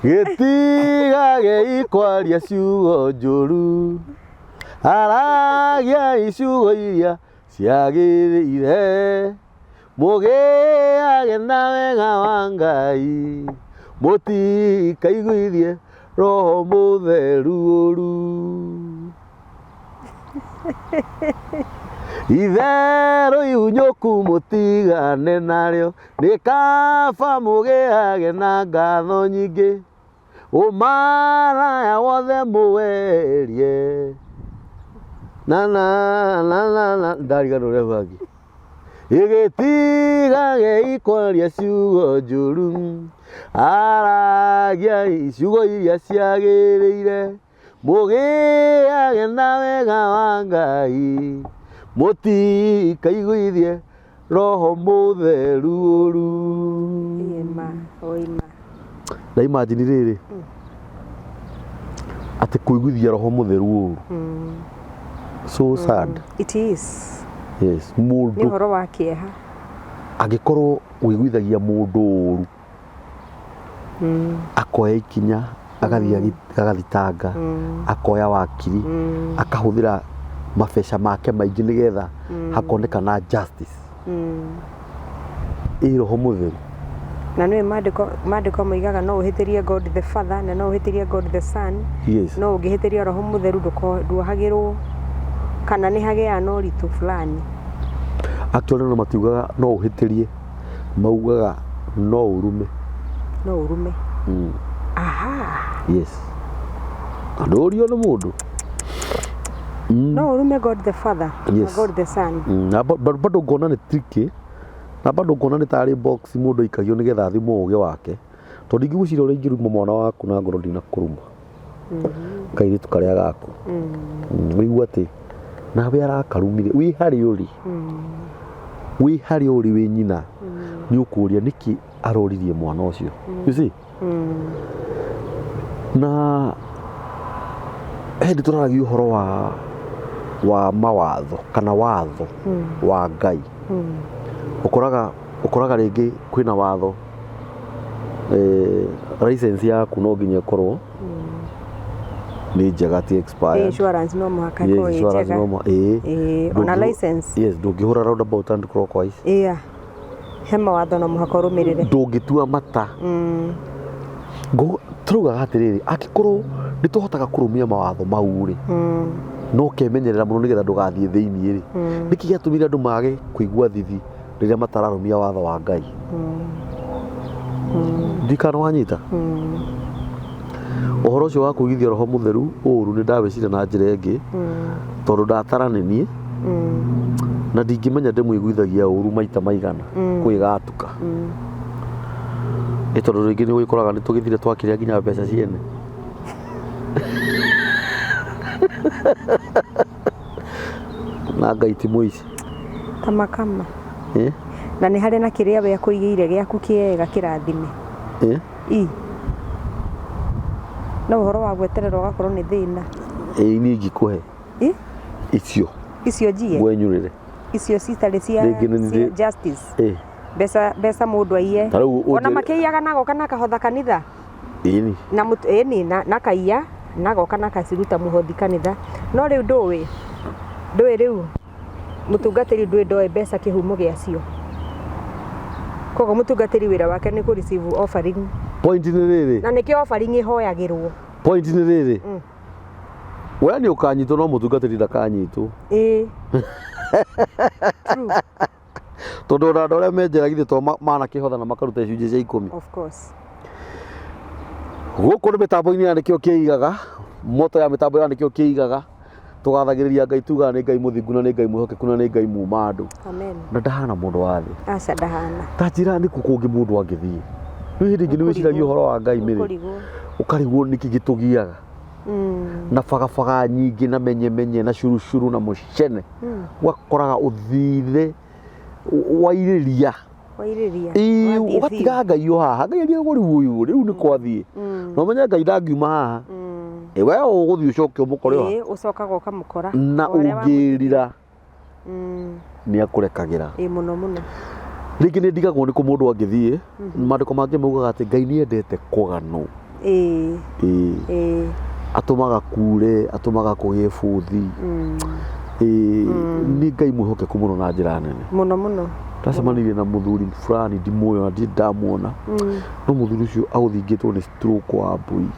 Gĩtigage Kwaria ciugo njũru aragia ciugo iria ciagĩrĩire mũgĩage na wega wa Ngai mũtikaiguithie Roho Mũtheru ũru itherũ ihunyũku mũtigane narĩo nĩ kaba mũgĩage na ngatho nyingĩ ũmaraya wothe mũwerie na ndarigana ũrĩa hangĩ gĩtigage Kwaria ciugo njũru aragia ciugo iria ciagĩrĩire mũgĩage na wega wa Ngai mũtikaiguithie Roho Mũtheru ũru. Na imagine rĩrĩ atĩ kũiguithia Roho Mũtheru ũru. So sad. It is. Yes, mũndũ nĩ ũhoro wa kĩeha angĩkorwo ũiguithagia mũndũ ũru akoya ikinya agathitanga akoya wakiri akahũthĩra mabeca make maingĩ nĩgetha hakonekana justice Roho Mũtheru na nĩ maandĩko moigaga no ũhĩtĩrie God the Father na no ũhĩtĩrie God the Son. Yes. No ũngĩhĩtĩria Roho Mũtheru nduohagĩrwo kana nĩ hagĩa na ũritũ fulani. Actually no matiugaga no ũhĩtĩrie maugaga no ũrume. No ũrume. Aha. Yes. Andũ ũrio nĩ mũndũ. No ũrume God the Father na God the Son. Na bado ngona nĩ tricky. Na bado ngona nĩ tarĩ box mũndũ aikagio nĩgetha thimwo ũgĩ wake. Tondũ ingĩgũcira ũrĩa ingĩruma mwana waku na ngoro ndinakũruma. Kairĩtu karĩa gaku. Wĩigua atĩ nawe arakarumire wĩ harĩ ũri. Wĩ harĩ ũri wĩ nyina. Nĩ ũkũria nĩkĩ aroririe mwana ũcio. You see? Na hĩndĩ tũraragia ũhoro wa mawatho kana watho wa Ngai. Ũkoraga rĩngĩ kwĩna watho license yaku no nginya ĩkorwo nĩ njega ti expired. Insurance no mũhaka ĩkorwo njega. Ona license. Yes, ndũngĩhũra roundabout and clockwise. He mawatho no mũhaka ũrũmĩrĩre. Ndũngĩtua mata. Tũraugaga atĩrĩrĩ angĩkorwo nĩ tũhotaga kũrũmia mawatho mau rĩ no kemenyerera mũno nĩgetha ndũgathiĩ thĩinĩ rĩ nĩkĩ gĩatũmire andũ mage kũigua thithi rĩrĩa matararũmia watho wa Ngai. Ndikano wanyita ũhoro ũcio wa kũigithia Roho Mũtheru ũru nĩ ndawĩcira na njĩra ĩngĩ tondũ ndataranĩnie na ndingĩmenya ndĩmũiguithagia ũru maita maigana kwĩgatuka. Tondũ rĩngĩ nĩ ũgĩkoraga nĩ tũgĩthire twakĩrĩa nginya mbeca ciene. Na Ngai ti mũici. Tamakama. Na nĩ harĩ na kĩrĩa we akũigĩire gĩaku kĩega kĩrathime. No ũhoro wa gweterera ũgakorwo nĩ thĩna. Niĩ ingĩkũhe icio njiye wenyũrĩre icio citarĩ cia justice. Mbeca mũndũ aiye ona makĩiyaga nagoka na kahotha kanitha na kaiya nagoka na kaciruta mũhothi kanitha. No rĩu ndũĩ rĩu mũtungatĩri ndoe mbeca kĩhumo gĩacio. Koguo mũtungatĩri wĩra wake nĩ kũ receive offering. Point nĩ rĩrĩ na nĩkĩo offering ĩhoyagĩrwo. Point nĩ rĩrĩ we nĩ ũkanyitwo no mũtungatĩri ndakanyitwo. True. Tondũ andũ arĩa menjeragithie to manakĩhotha na makaruta icunjĩ cia 10. Of course. Gũkũ nĩ mĩtambo-inĩ ya nĩkĩo kĩigaga moto ya mĩtambo ya nĩkĩo kĩigaga tũgathagĩrĩria Ngai tugaga nĩ Ngai mũthingu na nĩ Ngai mwĩhokeku na nĩ Ngai muuma andũ. Amen. Na ndahana mũndũ wa thĩ. Aca ndahana. Ta njĩra nĩ kũngĩ mũndũ angĩthiĩ. Nĩ hĩndĩ ĩngĩ nĩ wĩciragia ũhoro wa Ngai mĩrĩ. Ũkarigwo nĩkĩ gĩtũgiaga. Na bagabaga nyingĩ na menye na curucuru na Mucene. Wakoraga ũthithe wairĩria. Ũgatiga Ngai o haha Ngai rĩu rĩu nĩ kwathiĩ. No menye Ngai ndangiuma haha. We ũgũthiĩ ũcoke ũmũkore haha. Ũcokaga ũkamũkora. Na ũngĩrira nĩ akũrekagĩra. Mũno. Rĩngĩ nĩ ndigagwo nĩ kũ mũndũ angĩthiĩ. Maandĩko mangĩ maugaga atĩ Ngai nĩ endete kũganwo. atumaga kure atumaga kugie buthi ni Ngai mwihokeku muno na njira nene muno ndacemanirie na muthuri fulani ndimuoyo na ndi ndamuona no muthuri ucio aguthingitwo ni stroke wa mbui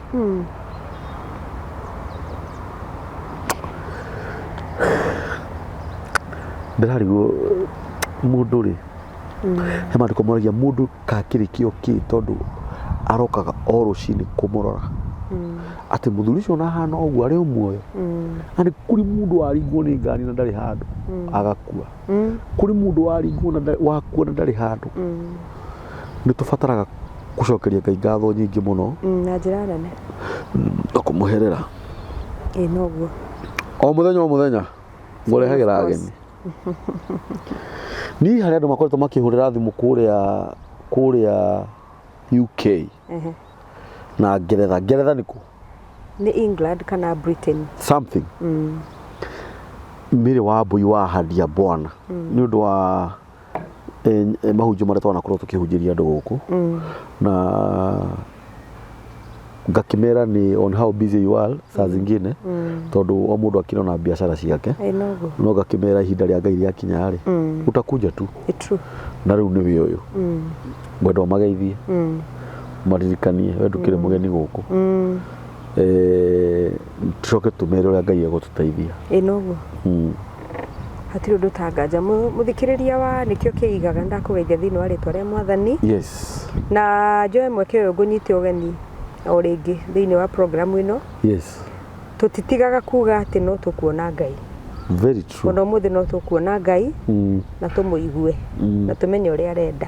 ndirarigwo mundu ri he mandiko moragia mundu kakirikio ki tondu arokaga o rucini kumurora ati muthuri ucio na hana uguo ari muoyo ani kuri mundu waringwo ni ngari na ndari handu agakua kuri mundu waringwo na wakua na ndari handu ni tufataraga gucokeria Ngai ngatho nyingi muno na njira nene na kumuherera noguo o muthenya ngurehagira ageni ni hari andu makoretwo makihurira thimu kuria UK na Ngeretha niku ni England kana Britain something mire wa mbui wa hadia bwana ni undu wa mahunjio maria twanakorwo tukihunjiria andu guku na ngakimera ni on how busy you are saa zingine tondu o mundu akirona biashara ciake no ngakimera ihinda ria Ngai riakinya ri utakuja tu na riu ni wi uyu mwendo mageithie maririkanie we ndukire mugeni guku tucoke tumere uria Ngai egututaithia noguo hatiri undu tanganja muthikiriria wa nikio kiigaga ndakugeithia thini wa ritwa ria Mwathani yes na njoe mweke uyu ngunyite ugeni o ringi thini wa program ino yes tutitigaga kuga ati no tukuona Ngai very true ono muthi no tukuona Ngai na tumuigue na tumenye uria arenda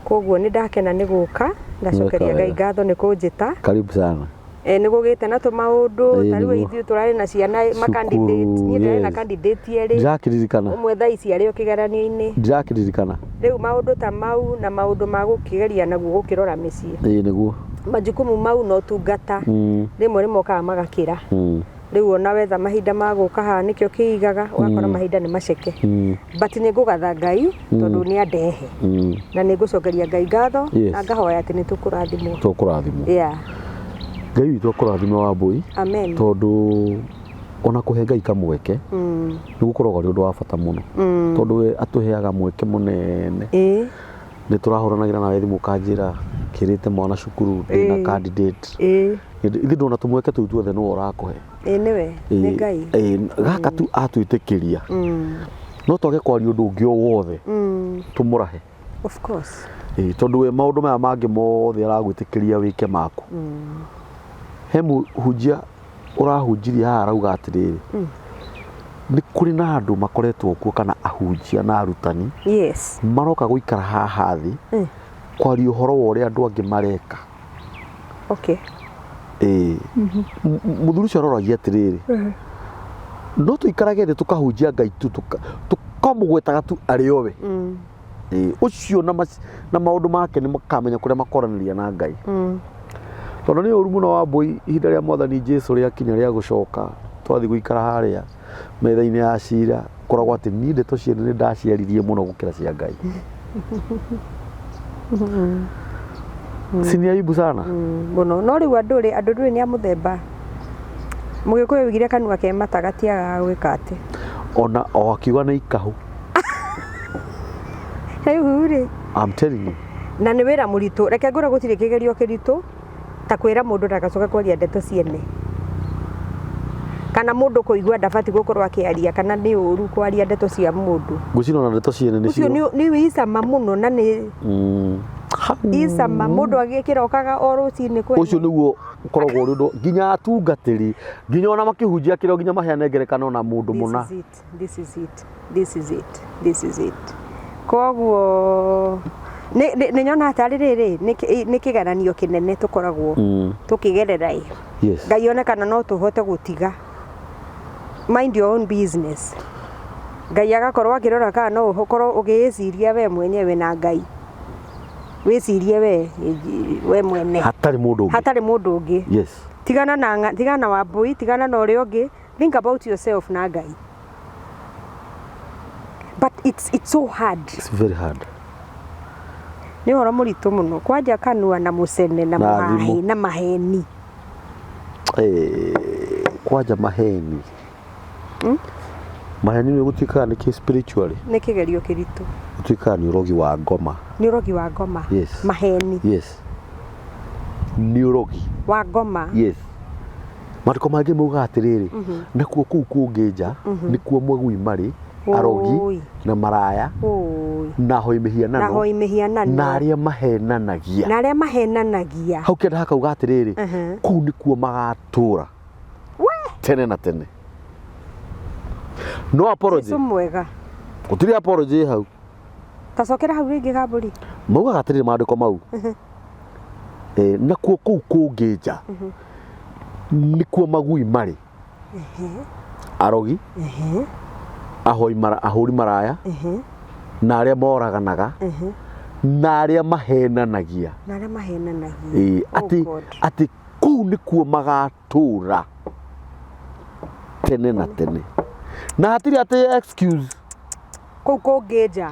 koguo ni ndakena ni guka ndacokeria Ngai ngatho ni kunjita karibu sana ni gugite na to maundu tariu ithu turari na ciana ma candidate ni ndari na candidate eri ndirakiririkana umwe tha ici ari okigeranio-ini ndirakiririkana riu maundu ta mau na maundu ma gukigeria naguo gukirora micii niguo majukumu mau no tungata rimwe rimokaga magakira riu ona wetha mahinda ma guka ha nikio kiigaga wakora mahinda ni maceke but ni ngugatha Ngai tondu ni andehe na ni ngucokeria Ngai ngatho na ngahoya ati ni tukurathimwo Ngai witu akurathimwo wa mbui amen tondu ona kuhe Ngai kamweke ni gukoragwo ri undu wa bata muno tondu we atuheaga mweke munene ni turahuranagira nawe thimu kanjira kirite mwana cukuru na candidate ithi ndona tumweke tu tuothe no urakuhe niwe ni Ngai gaka tu atwitikiria no toge kwaria undu ungi o wothe tumurahe of course tondu we maundu maya mangi mothe aragwitikiria wike maku he muhunjia urahunjiria ha arauga atiriri ni kuri na andu makoretwo kuo kana ahunjia na arutani maroka guikara haha thi kwaria uhoro wa uria andu angi mareka muthuri ucio aroragia atiriri no tuikarage thi tukahunjia Ngai tu tukamugwetaga tu ari owe ucio na maundu make ni makamenya kuria makoraniria na Ngai tondu ni uru muno wa mbui ihinda ria Mwathani Jesu ria kinya ria gucoka twathi guikara haria metha-ini ya cira koragwo ati ni Ndeto Ciene ni ndaciaririe muno gukira cia Ngai sini aibu sana muno no riu andu ni a muthemba mugikuyu wigire kanua ke matagatiaga gwika ati ona o akiuga ni ikahu riu ri I'm telling you na ni wira muritu reke ngura gutire kigerio kiritu ta kwira mundu ndagacoka kwaria Ndeto Ciene kana mundu kuigua ndabati gukorwo akiaria kana ni uru kwaria ndeto cia mundu gucino na Ndeto Ciene ni cio ni wisama muno na ni isama mundu agikira okaga o rucini kwe ucio niguo ukoragwo ri undu nginya atungatiri nginya ona makihunjia kiro nginya maheane ngerekano na mundu muna this is it koguo ni nyona atari riri ni kigeranio kinene tukoragwo tukigerera Ngai onekana no tuhote gutiga mind your own business Ngai agakorwo akirora kana no ukorwo ugiciria we mwenyewe na Ngai wicirie we mwene hatari mundu ungi tigana wa mbui tigana na uria ungi think about yourself na Ngai but it's so hard it's very hard Ni horo muritu muno kwanja kanua na Mucene na mahi na maheni. Kwanja maheni. Maheni ni gutika ni ki spiritually. Ni kigerio kiritu. Gutika ni urogi wa ngoma. Ni urogi wa ngoma. Yes. Maheni. Yes. Ni urogi wa ngoma. Yes. Matiko mangĩ mauga atĩrĩrĩ nakuo kũu kũngĩnja nĩkuo mwagui marĩ arogi na maraya na hoi mĩhianano na arĩa mahenanagia hau kĩanda hakauga atĩrĩrĩ kũu nĩkuo magatũra tene na tene. No apology mwega gũtirĩ apology hau tacokera hau rĩngĩ gambũri maugaga atĩrĩrĩ maandĩko mau nakuo kũu kũngĩnja nikuo magui marĩ arogi ahũri maraya na arĩa moraganaga na arĩa mahenanagia atĩ kũu nĩkuo magatũra tene na tene na hatirĩ atĩ excuse kũu kũngĩnja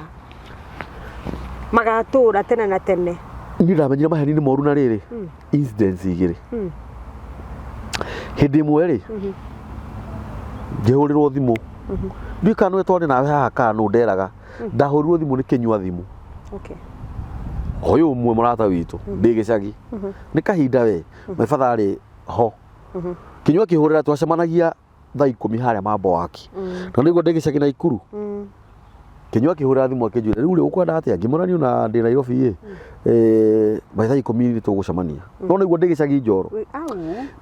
magatũra tene na tene. Niĩ ndamenyire maheni nĩ moru na rĩrĩ incidents igĩrĩ. Hĩndĩ ĩmwe rĩ ngĩhũrĩrwo thimũ ndiũĩ kana nĩwe twarĩ nawe haha kana nũ nderaga ndahũrirwo thimũ nĩ kĩnyua thimũ. Ũyũ ũmwe mũrata witũ ndĩ gĩcagi nĩ kahinda we my father arĩ ho kĩnyua kĩhũrĩra twacemanagia thaa 10 harĩa mambo waki na nĩguo ndĩ gĩcagi na Ikuru kĩnyua kĩhũrĩra thimũ akĩnjũria rĩu rĩ ũkwenda atĩa ngĩmũrania na ndĩ Nairobi by thaa 10 nĩ tũgũcemania no nĩguo ndĩ gĩcagi Njoro.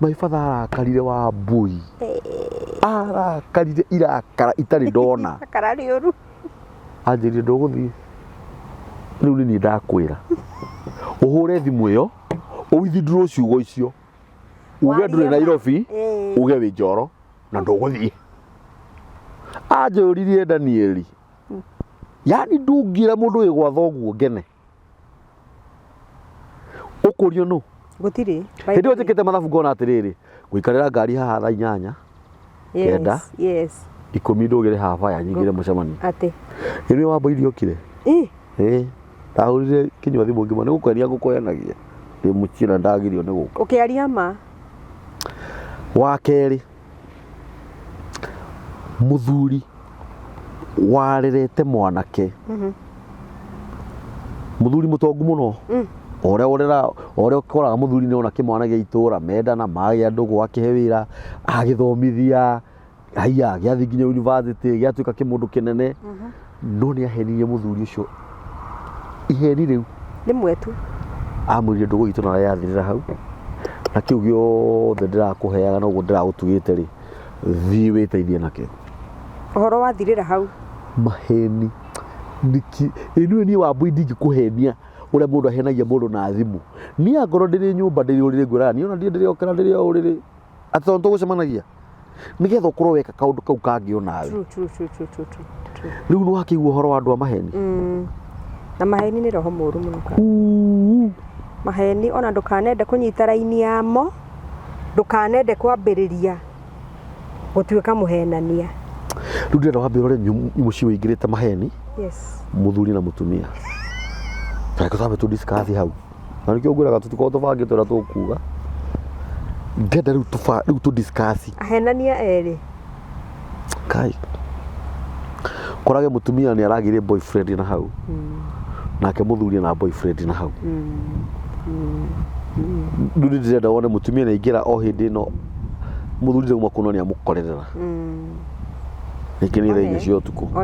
My father arakarire wa mbui arakarire irakara itarĩ ndona anjĩrire ndũgũthiĩ rĩu nĩ niĩ ndakwĩra ũhũre thimũ ĩyo ũwithdraw ciugo icio uge ndũrĩ Nairobi uge wĩ Njoro na ndũgũthiĩ. Anjũririe Danieli yani ndungĩra mũndũ wĩ gwa thoguo ngene ũkũrio nũ gũtirĩ hĩndĩ ĩyo njĩkĩte mathabu ngona atĩrĩrĩ gũikarĩra ngari haha thaa 8 kenda 10 ndũgĩre haha baya nyingĩre mũcemanio atĩ nĩ wamba irio kire ndahũrire kĩnyua thimũ ngĩma nĩ gũkenia ngũkoyanagia ndĩ Mucene ndagirio nĩ gũka ũkĩaria ma. Wa kerĩ mũthuri warerete mwanake mũthuri mũtongu mũno ũrĩa ũkoraga mũthuri nĩ ona kĩmwana gĩa itũra mendana magĩa ndũgũ akĩhe wĩra agĩthomithia haiya gĩathi nginya university gĩatuĩka kĩmũndũ kĩnene no nĩ ahenirie mũthuri ũcio iheni rĩu rĩmwe tu amwĩrire ndũgũ itũ na yathirĩra hau na kĩu gĩothe ndĩrakũheaga noguo ndĩragũtugĩte rĩ thiĩ wĩteithie nakĩo. Ũhoro wathirĩra hau maheni niki ĩnũĩ niĩ Wambui ndingĩkũhenia ũrĩa mũndũ ahenagia mũndũ na thimũ niĩ angorwo ndĩrĩ nyũmba ndĩrĩ ũrĩrĩ ngwĩra niĩ ona ndĩrĩ okera ndĩrĩ ũrĩrĩ atĩ tondũ tũgũcemanagia nĩgetha ũkorwo weka kaũndũ kau kangĩ onawe. Rĩu nĩ wakĩigua ũhoro wa andũ a maheni na maheni nĩ roho mũru mũno. Maheni ona ndũkanende kũnyita raini yamo ndũkanende kwambĩrĩria gũtuĩka mũhenania. Rĩu ndĩrenda wambere ũrĩa mũciĩ wĩingĩrĩte maheni mũthuri na mũtumia reke twambe tũ discuss hau na nĩkĩo ngwĩraga tũtikorwo tũbangĩte ũrĩa tũkuga ndĩrenda rĩu tũ discuss ahenania erĩ kai korage mũtumia nĩ aragĩire boyfriend na hau nake mũthuri na boyfriend na hau rĩu ndĩrenda wone mũtumia nĩ aingĩra o hĩndĩ ĩno mũthuri ndauma kuno nĩ amũkorerera nĩkĩ nĩ thaa 4 cia ũtukũ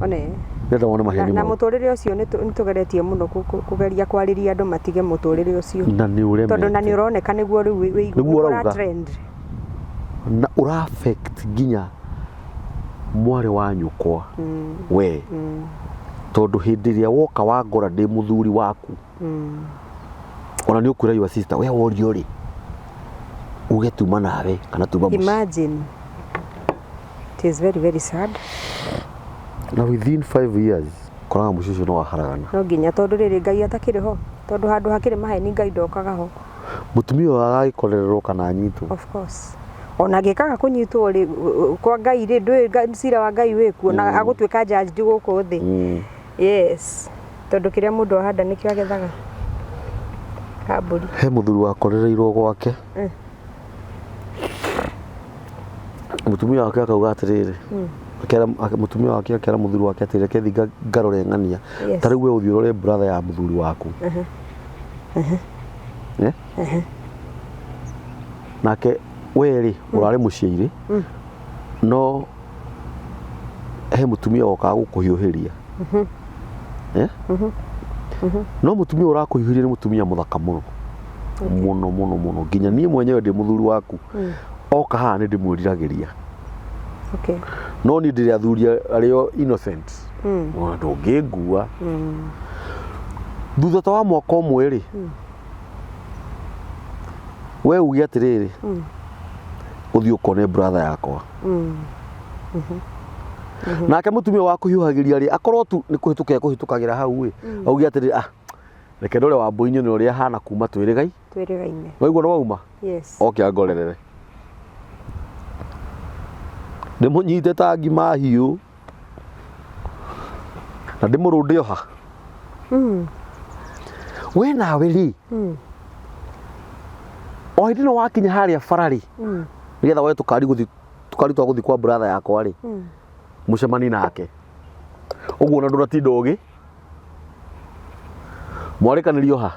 one ndĩrenda wone maheni na mũtũrĩre ũcio nĩ tũgeretie mũno kũgeria kwarĩria andũ matige mũtũrĩre ũcio na nĩ ũremete tondũ na nĩ ũroneka nĩguo rĩu wĩigua trend na ũra affect nginya mwarĩ wa nyũkwa we tondũ hĩndĩ ĩrĩa woka wangora ndĩ mũthuri waku ona nĩ ũkwĩra your sister we worio rĩ uge tuma nawe kana tuma mũciĩ. Imagine it is very very sad. Na within 5 years koraga mũciĩ ũcio no waharagana no nginya tondũ rĩrĩ Ngai atakĩrĩ ho tondũ handũ hakĩrĩ maheni Ngai ndokaga ho mũtumia ũyũ agagĩkorererwo kana anyitwo of course ona gĩkaga kũnyitwo rĩ kwa Ngai rĩ ndũĩ cira wa Ngai wĩkuo na agũtuĩka judge gũkũ thĩ. Yes tondu kiria mundu ahanda nikio agethaga kamburi he muthuri wakorereirwo gwake mutumia wake akauga atiriri akera mutumia wake akera muthuri wake atiriri kethinga ngarore ng'ania tari we uthiurore brother ya muthuri waku nake weri urare muciiri no he mutumia woka gukuhiuhiria no mutumia urakuhiuhiria ni mutumia muthaka muno muno muno muno nginya nie mwenyewe ndi muthuri waku oka haha ni ndimwiriragiria no ni ndiri athuri ario innocent ona ndungingua thutha wa mwaka umwe ri we ugi atiriri uthii ukone brother yakwa nake mutumia waku hiuhagiria ri akorwo tu ni kuhituka kuhitukagira hau wi augi atiriri reke ndore wa mbuinyo ni uria hana kuma twirigaine waigua no wauma oke angorerere ndimunyite ta ngima hiu na ndimurunde oha we nawe ri o hindi no wakinya haria barari nigetha we tukari twa guthi kwa brother yakwa ri mucemani nake uguo na nduratinda ugi mwarikanirio ha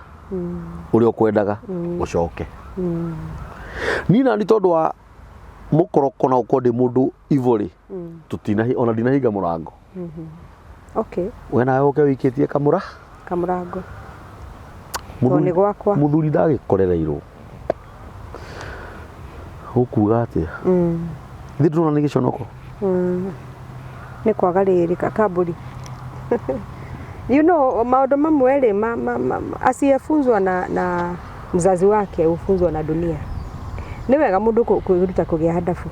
uria ukwendaga ucoke nina ni tondu wa mukoroko na ukonde mundu ivori tutinahi ona dinahiga murango we nawe uke wikitie kamurango muthuri gwakwa muthuri ndagikorereirwo ukuga atia ndi ndurona ni giconoko ni kwaga riri kakamburi you know maundu mamwe ri asiyefunzwa na mzazi wake ufunzwa na dunia ni wega mundu kuiruta kugia hadafu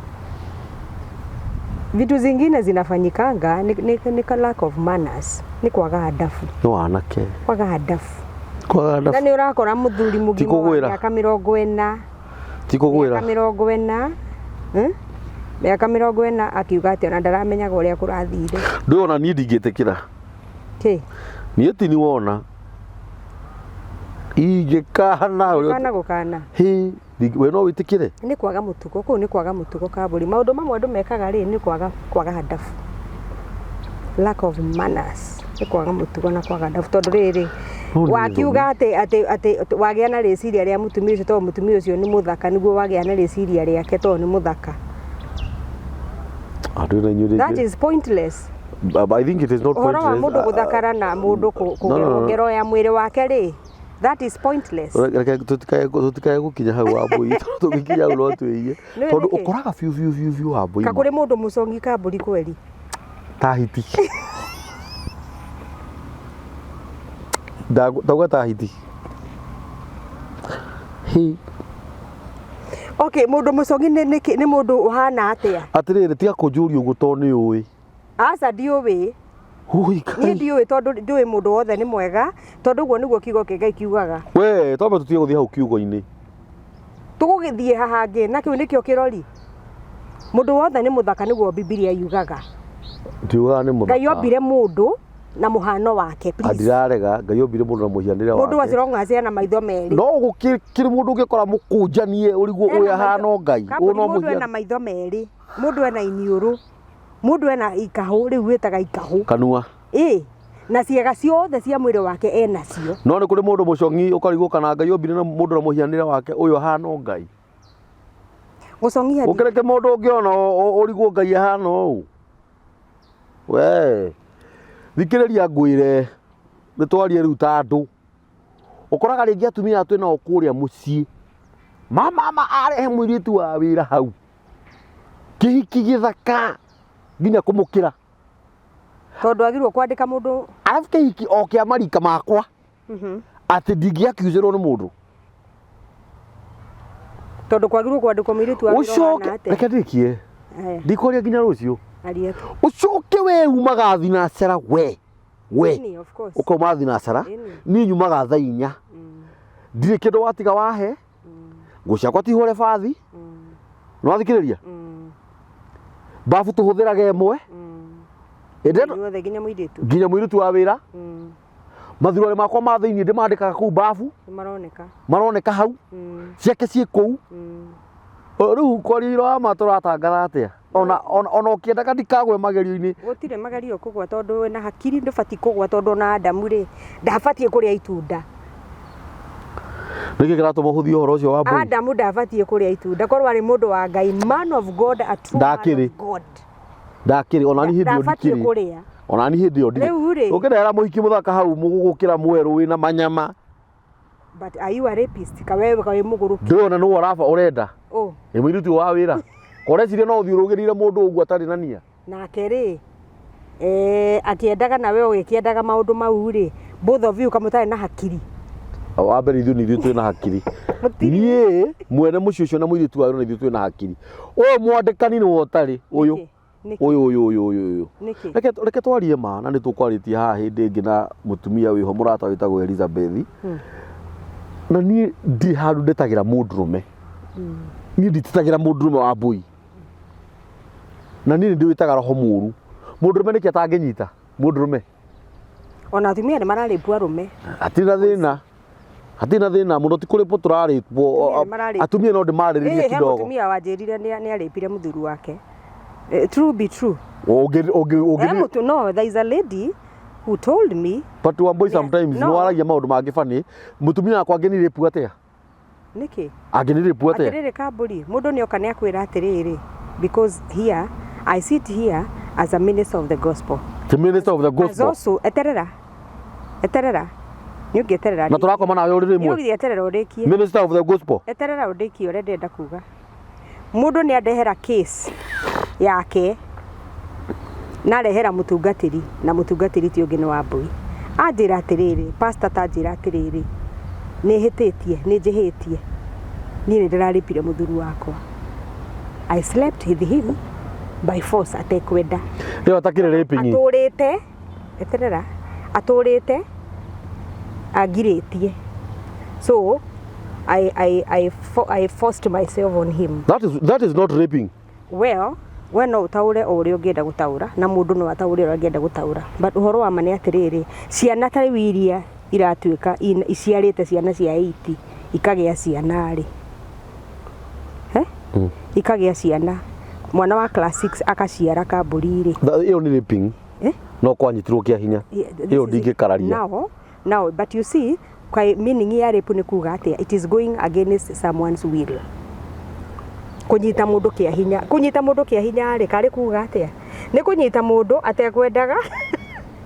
vitu zingine zinafanyikanga ni lack of manners ni kwaga hadafu no anake kwaga hadafu na ni urakora muthuri mugima miaka 40 tikugwira miaka 40 akiuga ati ona ndaramenyaga uria kurathire ndiona ni ndingitikira ni ati ni wona ingikana gukana we no witikire ni kwaga mutugo ku ni kwaga mutugo kaburi maundu mamwe andu mekaga ri ni kwaga hadafu lack of manners ni kwaga mutugo na kwaga hadafu tondu riri wakiuga ati wagia na reciria ria mutumia ucio to mutumia ucio ni muthaka niguo wagia na reciria riake to ni muthaka that is pointless I think it is not pointless ora mundu guthakara na mundu kugero ya mwiri wake ri that is pointless tutikae gukinya hau wambui tugikinya hau no tuiye tondu ukoraga fiu wambui kakuri mundu mucongi kamburi kweli tahiti dauga tahiti okay mundu mucongi ni mundu uhana atia atiriri tiga kunjuria uguo to ni ui asa ndiuwi ni ndiuwi tondu ndiuwi mundu wothe ni mwega tondu guo niguo kiugo Ngai kiugaga we tombe tutige guthie hau kiugo-ini tugugithie hahangi na kiu nikio kirori mundu wothe ni muthaka niguo Biblia yugaga ndiuga ni muthaka Ngai ombire mundu na muhano wake please adirarega Ngai ombire mundu na muhianire wake mundu wacironga na maitho meri no gukiri mundu ungikora mukunjanie uriguo uya hano Ngai uno mundu ena maitho meri mundu ena iniuru mundu ena ikahu riu witaga ikahu kanua na ciega ciothe cia mwiri wake enacio no ni kuri mundu mucongi ukarigwo kana Ngai ombire na mundu na muhianire wake uyu hano Ngai gucongia ukireke mundu ungiona urigwo Ngai hano u we thikiriria ngwire nitwarie riu ta andu ukoraga ringi atumia atu na okuria mucii mama arehe mwiritu wa wira hau kihiki githaka nginya kumukira tondu agirwo kwandika mundu arafu kihiki oke amarika makwa ati ndingiakiuzirwo ni mundu tondu kwagirwo kwandikwo mwiritu wa wira ate reke ndikie ndikoria nginya rucio ucoke we umaga thinacera we ukauma thinacera ni nyumaga thaa 4 ndire kindu watiga wahe nguciakwa tihore bathi no athikiriria bafu tuhuthiraga emwe nginya mwiritu wa wira mathirore makwa ma thiini ndimandikaga kuu bafu maroneka hau ciake cie kuu riu Kwaria wa ma turatangatha atia ona ukiendaga ndikagwe magerio-ini gutire magerio kugwa tondu wina hakiri ndubati kugwa tondu na Adamu ri ndabatie kuria itunda niki kiratuma uhuthie uhoro ucio wa mbui Adamu ndabatie kuria itunda korwo ari mundu wa Ngai man of God a true man of God ndakiri ona ni hindi ndikiri ona ni hindi ndikiri ukirera muhiki muthaka hau mugugukira mweru wina manyama but are you a rapist kawewe kawe muguruki ndona no arafa urenda imiritu wa wira korecirie no uthiurugirire mundu ugu atari na nia nake ri akiendaga nawe ugikiendaga maundu mau ri both of you kamutari na hakiri wambere ithu ni twina hakiri nie mwene mucio ucio na muiritu wa ithu twina hakiri uyu mwandikani ni wotari uyu reke twarie ma na nitukwaritie haha hindi ingi na mutumia wiho murata witagwo Elizabeth na nie ndi handu ndetagira mundurume nie nditetagira mundurume wa mbui na nie ndi witaga roho muru mundurume niki atanginyita mundurume ona atumia ni mararipwo arume hatina thina muno ti kuripo turaripwo atumia no ndimariririe kidogo mutumia wanjirire ni aripire muthuru wake true be true no there is a lady who told me but one boy sometimes no aragia maundu mangi funny mutumia akwa angenirepu atia niki angenirepu atia atirire kamburi mundu ni oka ni akwira atiriri because here I sit here as a minister of the gospel as also eterera ni ungeterera na turakoma nawe uri rimwe ni eterera urikie minister of the gospel eterera urikie uri ndenda kuga mundu ni andehera case yake na rehera mutungatiri na mutungatiri ti ungi ni wa mbui anjira atiriri pastor tanjira atiriri ni hititie ni njihitie ni ndiraripire muthuru wakwa I slept with him by force atekwenda yo atakire raping aturite eterera aturite agiritie so I forced myself on him that is not raping well we no utaure uri ungienda gutaura na mundu no ataure uri ungienda gutaura but uhoro wa mane atiriri ciana tari wiria iratuika iciarite ciana cia 8 ikagia ciana ri ikagia ciana mwana wa class 6 akaciara kamburi ri iyo ni raping no kwanyitirwo kia hinya iyo ndingikararia now but you see kwa meaning ya rape ni kuga atia it is going against someone's will kunyita mundu kia hinya ri kari kuga atia ni kunyita mundu atekwendaga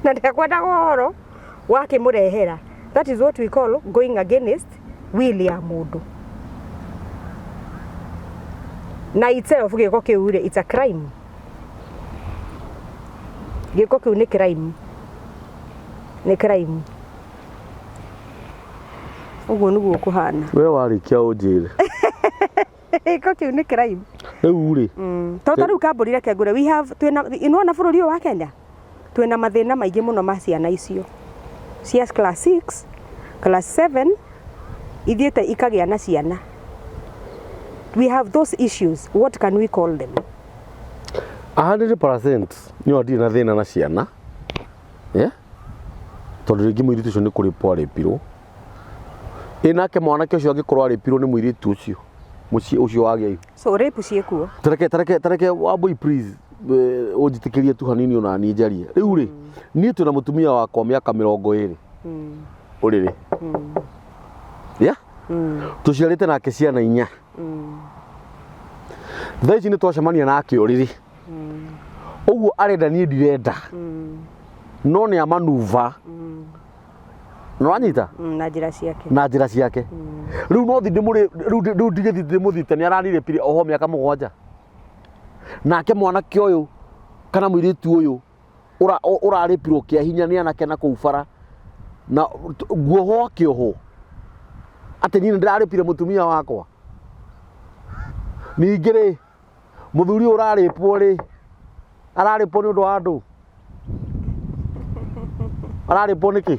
na ndekwendaga horo wake murehera that is what we call going against will ya mundu na itself giko kiu ri it's a crime giko kiu ni crime uguo niguo kuhana we warikia unjire giko kiu ni crime riu ri tota riu kamburi reke ngure we have inona bururi wa Kenya twina mathina maingi muno ma ciana icio cia class 6 class 7 ithiete ikagia na ciana we have those issues what can we call them 100% nyo ndi na thina na ciana tondu ringi muiritu ucio ni kuripo aripirwo inake mwanake ucio angikorwo aripirwo ni muiritu ucio muci ucio wagia so rape ciekuo tareke wambui please ujitikirie tu hanini ona ni njarie riu ri ni tu na mutumia wakwa miaka 20 uriri tuciarite nake ciana 4 thaici ni twacemania nake uriri uguo arenda ni ndirenda no ni amanuva no anyita na njira ciake riu no thi riu ndigethi ndimuthite ni aranire pire oho miaka 7 nake mwanake uyu kana muiritu uyu uraripirwo kia hinya ni anake na kuu bara na guoho akioho ati ni ndiraripire mutumia wakwa ningi ri muthuri uraripwo ri araripwo ni undu wa andu araripwo niki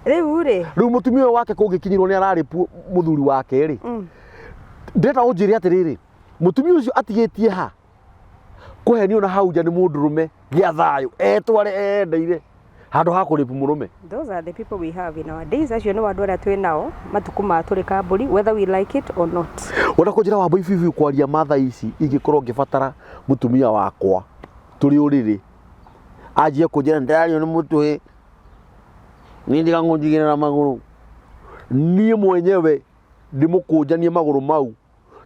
riu mutumia wake kungikinyirwo ni araripwo muthuri wake ri ndeta unjire atiriri mutumia ucio atigitie ha kuhenio na hau nja ni mundurume gia thayo etware endeire handu ha kuripu murume. Those are the people we have in our days. Acio ni wandu aria twi nao matuku ma turi kamburi whether we like it or not. Wona ko njira wa boy fifi kwaria matha ici ingikorwo ngibatara mutumia wakwa turi uriri ajie kunjira ndario ni mutuhi ni ndiga ngunjigirira maguru nie mwenyewe ndimukunjanie maguru mau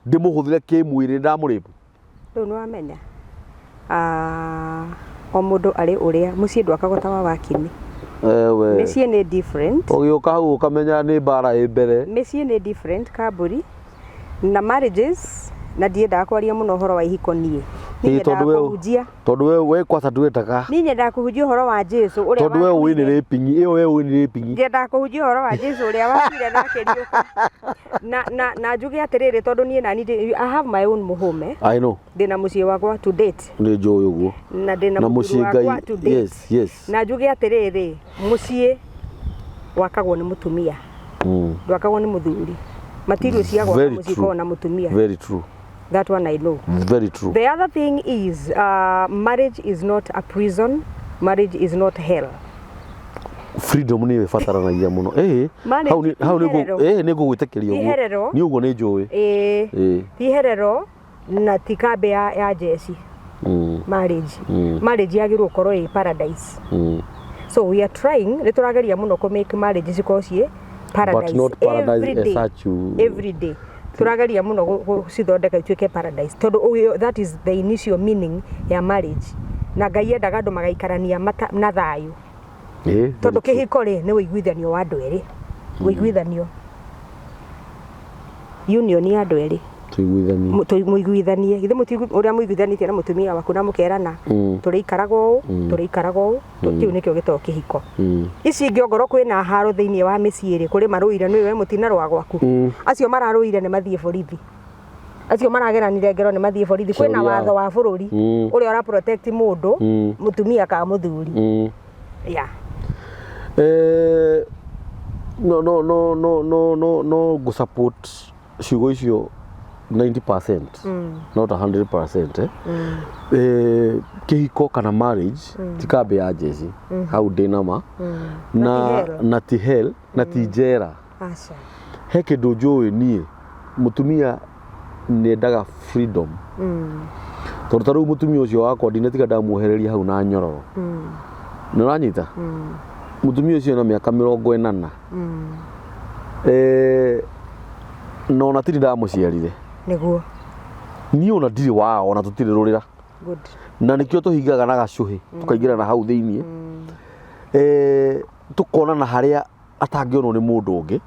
ndimuhuthire kimwiri ndamuripu. Riu ni wamenya o mundu ari uria mucii ndwakagota wa wakini. Mĩciĩ nĩ different. Ũgĩũka hau ũkamenya nĩ mbara ĩ mbere. Mĩciĩ nĩ different kamburi na marriages na ndiendaga kwaria mũno ũhoro wa ihiko niĩ. Tondũ we kwasa ndwĩtaga. Niĩ nyendaga kũhunjia ũhoro wa Jesũ ũrĩa. Tondũ we wĩ nĩ raping, ĩyo we wĩ nĩ raping. Ndiendaga kũhunjia ũhoro wa Jesũ ũrĩa wakuire na akĩriũka. Na njuge atĩrĩrĩ tondũ niĩ nani I have my own home. I know. Ndĩna mũciĩ wakwa to date. Nĩ njũĩ ũguo. Na ndĩna mũciĩ wakwa to date. Yes, yes. Na njuge atĩrĩrĩ mũciĩ wakagwo nĩ mutumia. Ndwakagwo nĩ muthuri. Material cia gwaka mũciĩ kwa na mutumia. Very true. That one I know. Very true. The other thing is marriage is not a prison. Marriage is not hell. Freedom ni ibataranagia muno. Hau ni ngugwitekeria uguo. Ni uguo ni njui. Ti herero na ti kambe ya jeci. Marriage. Marriage yagirwo korwo i paradise. So we are trying, niturageria muno to make marriage cikorwo paradise. But not paradise as such. Every day. Turageria muno gucithondeka ituike paradise. Tondu that is the initial meaning ya marriage. Na Ngai endaga andu magaikarania na thayu. Tondu kihiko ri ni wiguithanio wa andu eri. Wiguithanio. Union ya andu eri. Muiguithanie. Githe mutigu uria muiguithanitie na mutumia waku na mukerana. Turiikarago kiu nikio gitoo kihiko. Ici ngiongoro kwina haro thiini wa micii ri kuri maruire ni we mutina rwa gwaku. Acio mararuire ni mathie borithi. Acio marageranire ngero ni mathie borithi kwina watho wa bururi uria ora protect mundu mutumia ka muthuri. Yeah. No go support ciugo icio 90%, not 100%. Kihiko kana marriage tikambe ya jeci hau ndinama na ti hell na ti jera. Acha he kindu njui nie mutumia nendaga freedom. Tondu taru mutumia ucio wakwa ndinetiga ndamuohereria hau na nyororo. Nĩ ũranyita? Mutumia ucio na miaka 40. No na tiri ndamuciarire. Niguo. Ni ona ndiri wao ona tutiri rurira. Good. Na nikio tuhingaga na gacuhi tukaingira na hau thiini. Tukona na haria atangionwo ni mundu ungi.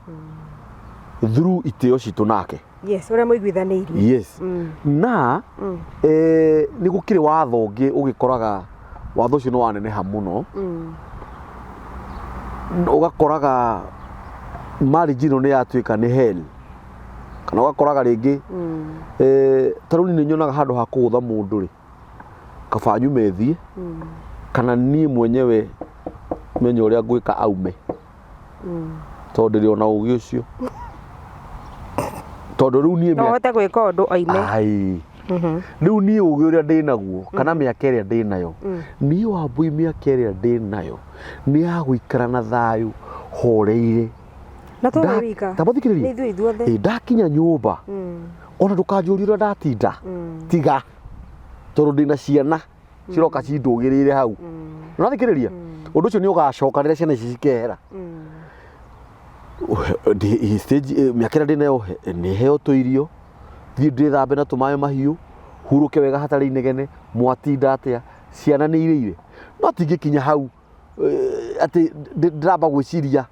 Through itio citu nake. Yes, uria muiguithaniirie. Yes. Na ni gukire watho ungi ugikoraga watho ucio no waneneha muno. Ugakoraga marriage no ni yatuika ni hell. Kana ugakoraga ringi taruni ni nyonaga handu ha kugutha mundu ri kabanyu methie kana nie mwenyewe menye uria ngwika aume tondu ri ona ugi ucio tondu riu nie no hote gwika undu oime ai riu nie ugi uria ndinaguo kana miaka iria ndinayo nie wambui miaka iria ndinayo ni ya guikara na thayu horeire na to wika tabathikiriria ni ithuothe ndakinya nyumba ona ndukanjuria ndatinda tiga tondu ndina ciana ciroka cindugirire hau nathikiriria undu ucio ni ugacoka rire ciana ici cikehera stage miaka iria ndinayo ni heo tuirio thie ndithambe na tumae mahiu huruke wega hatari inegene mwatinda atia ciana ni irire no tingikinya hau ati ndiramba gwiciria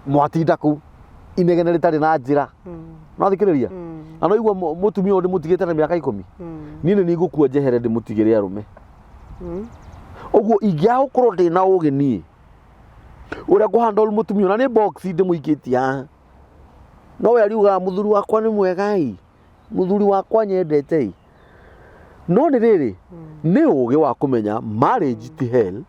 mwatinda ku inegene ritari na njira no thikiriria ano igwa mutumia ndi mutigite na miaka 10 nini ni ngukua jehere ndi mutigire arume oguo ingia ukorwo ndi na ugi nie uria kuhandle mutumia na ni box ndi muikitia no we ariuga muthuri wakwa ni mwega muthuri wakwa nyendete no ni riri ni ugi wa kumenya marriage ti hell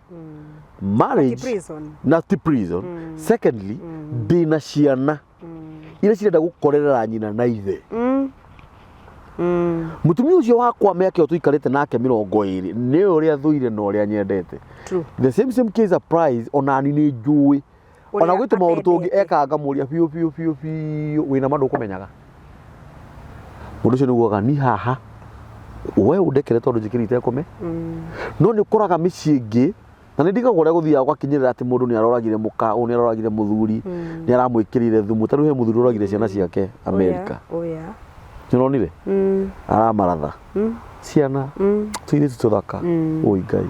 marriage not prison. Secondly, ndina ciana ira cirenda gukorerera nyina na ithe Mutumia ucio wakwa meke o tuikarite nake 20 ni uria thuire no uria nyendete. The same case applies onani ni njui. Ona gwitu maundu tungi ekanga muria piu wina mandu kumenyaga. Mundu ucio niguoga ni haha we udekere tondu njikirite kume. No ni koraga micii ingi na nä ndigagwo rä a gå thiaga gwakinyä rä ra atä må ndå nä aroragire må ka å nä aroragire må thuri nä aramwä kä rä ire thumu tarä u he må thuri å roragire ciana ciake Amerika nä ronire aramaratha ciana tå irä tu tå thaka å Ngai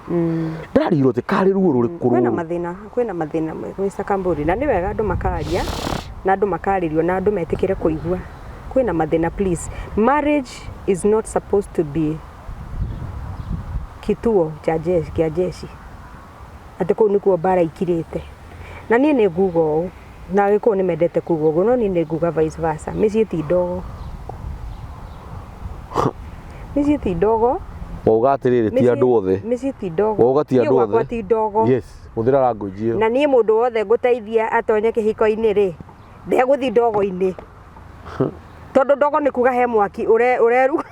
ndarigirwo atä karä ruo rå rä kå kwä na mathä na gwä Kamburi na nä wega andå makaria na andå makarä rio na andå metä kä re kå igua kwä na mathä na please marriage is not supposed to be kituo kia jeshi ati kuu nikuo bara ikirite na nie nä nguga å na gä kå nä mendete kuga å guo no nie nä nguga vice versa mĩciĩ ti ndogo mĩciĩ ti ndogo wauga atä rä rä ti andå othe mĩciĩ ti ndogo wauga ti andå othe ti ndogo yes å thä ra language ĩyo na nie må ndå wothe ngå teithia atonye kä hiko-inä rä ndegå thi ndogo-inä tondå ndogo nä kuga he mwaki ũreru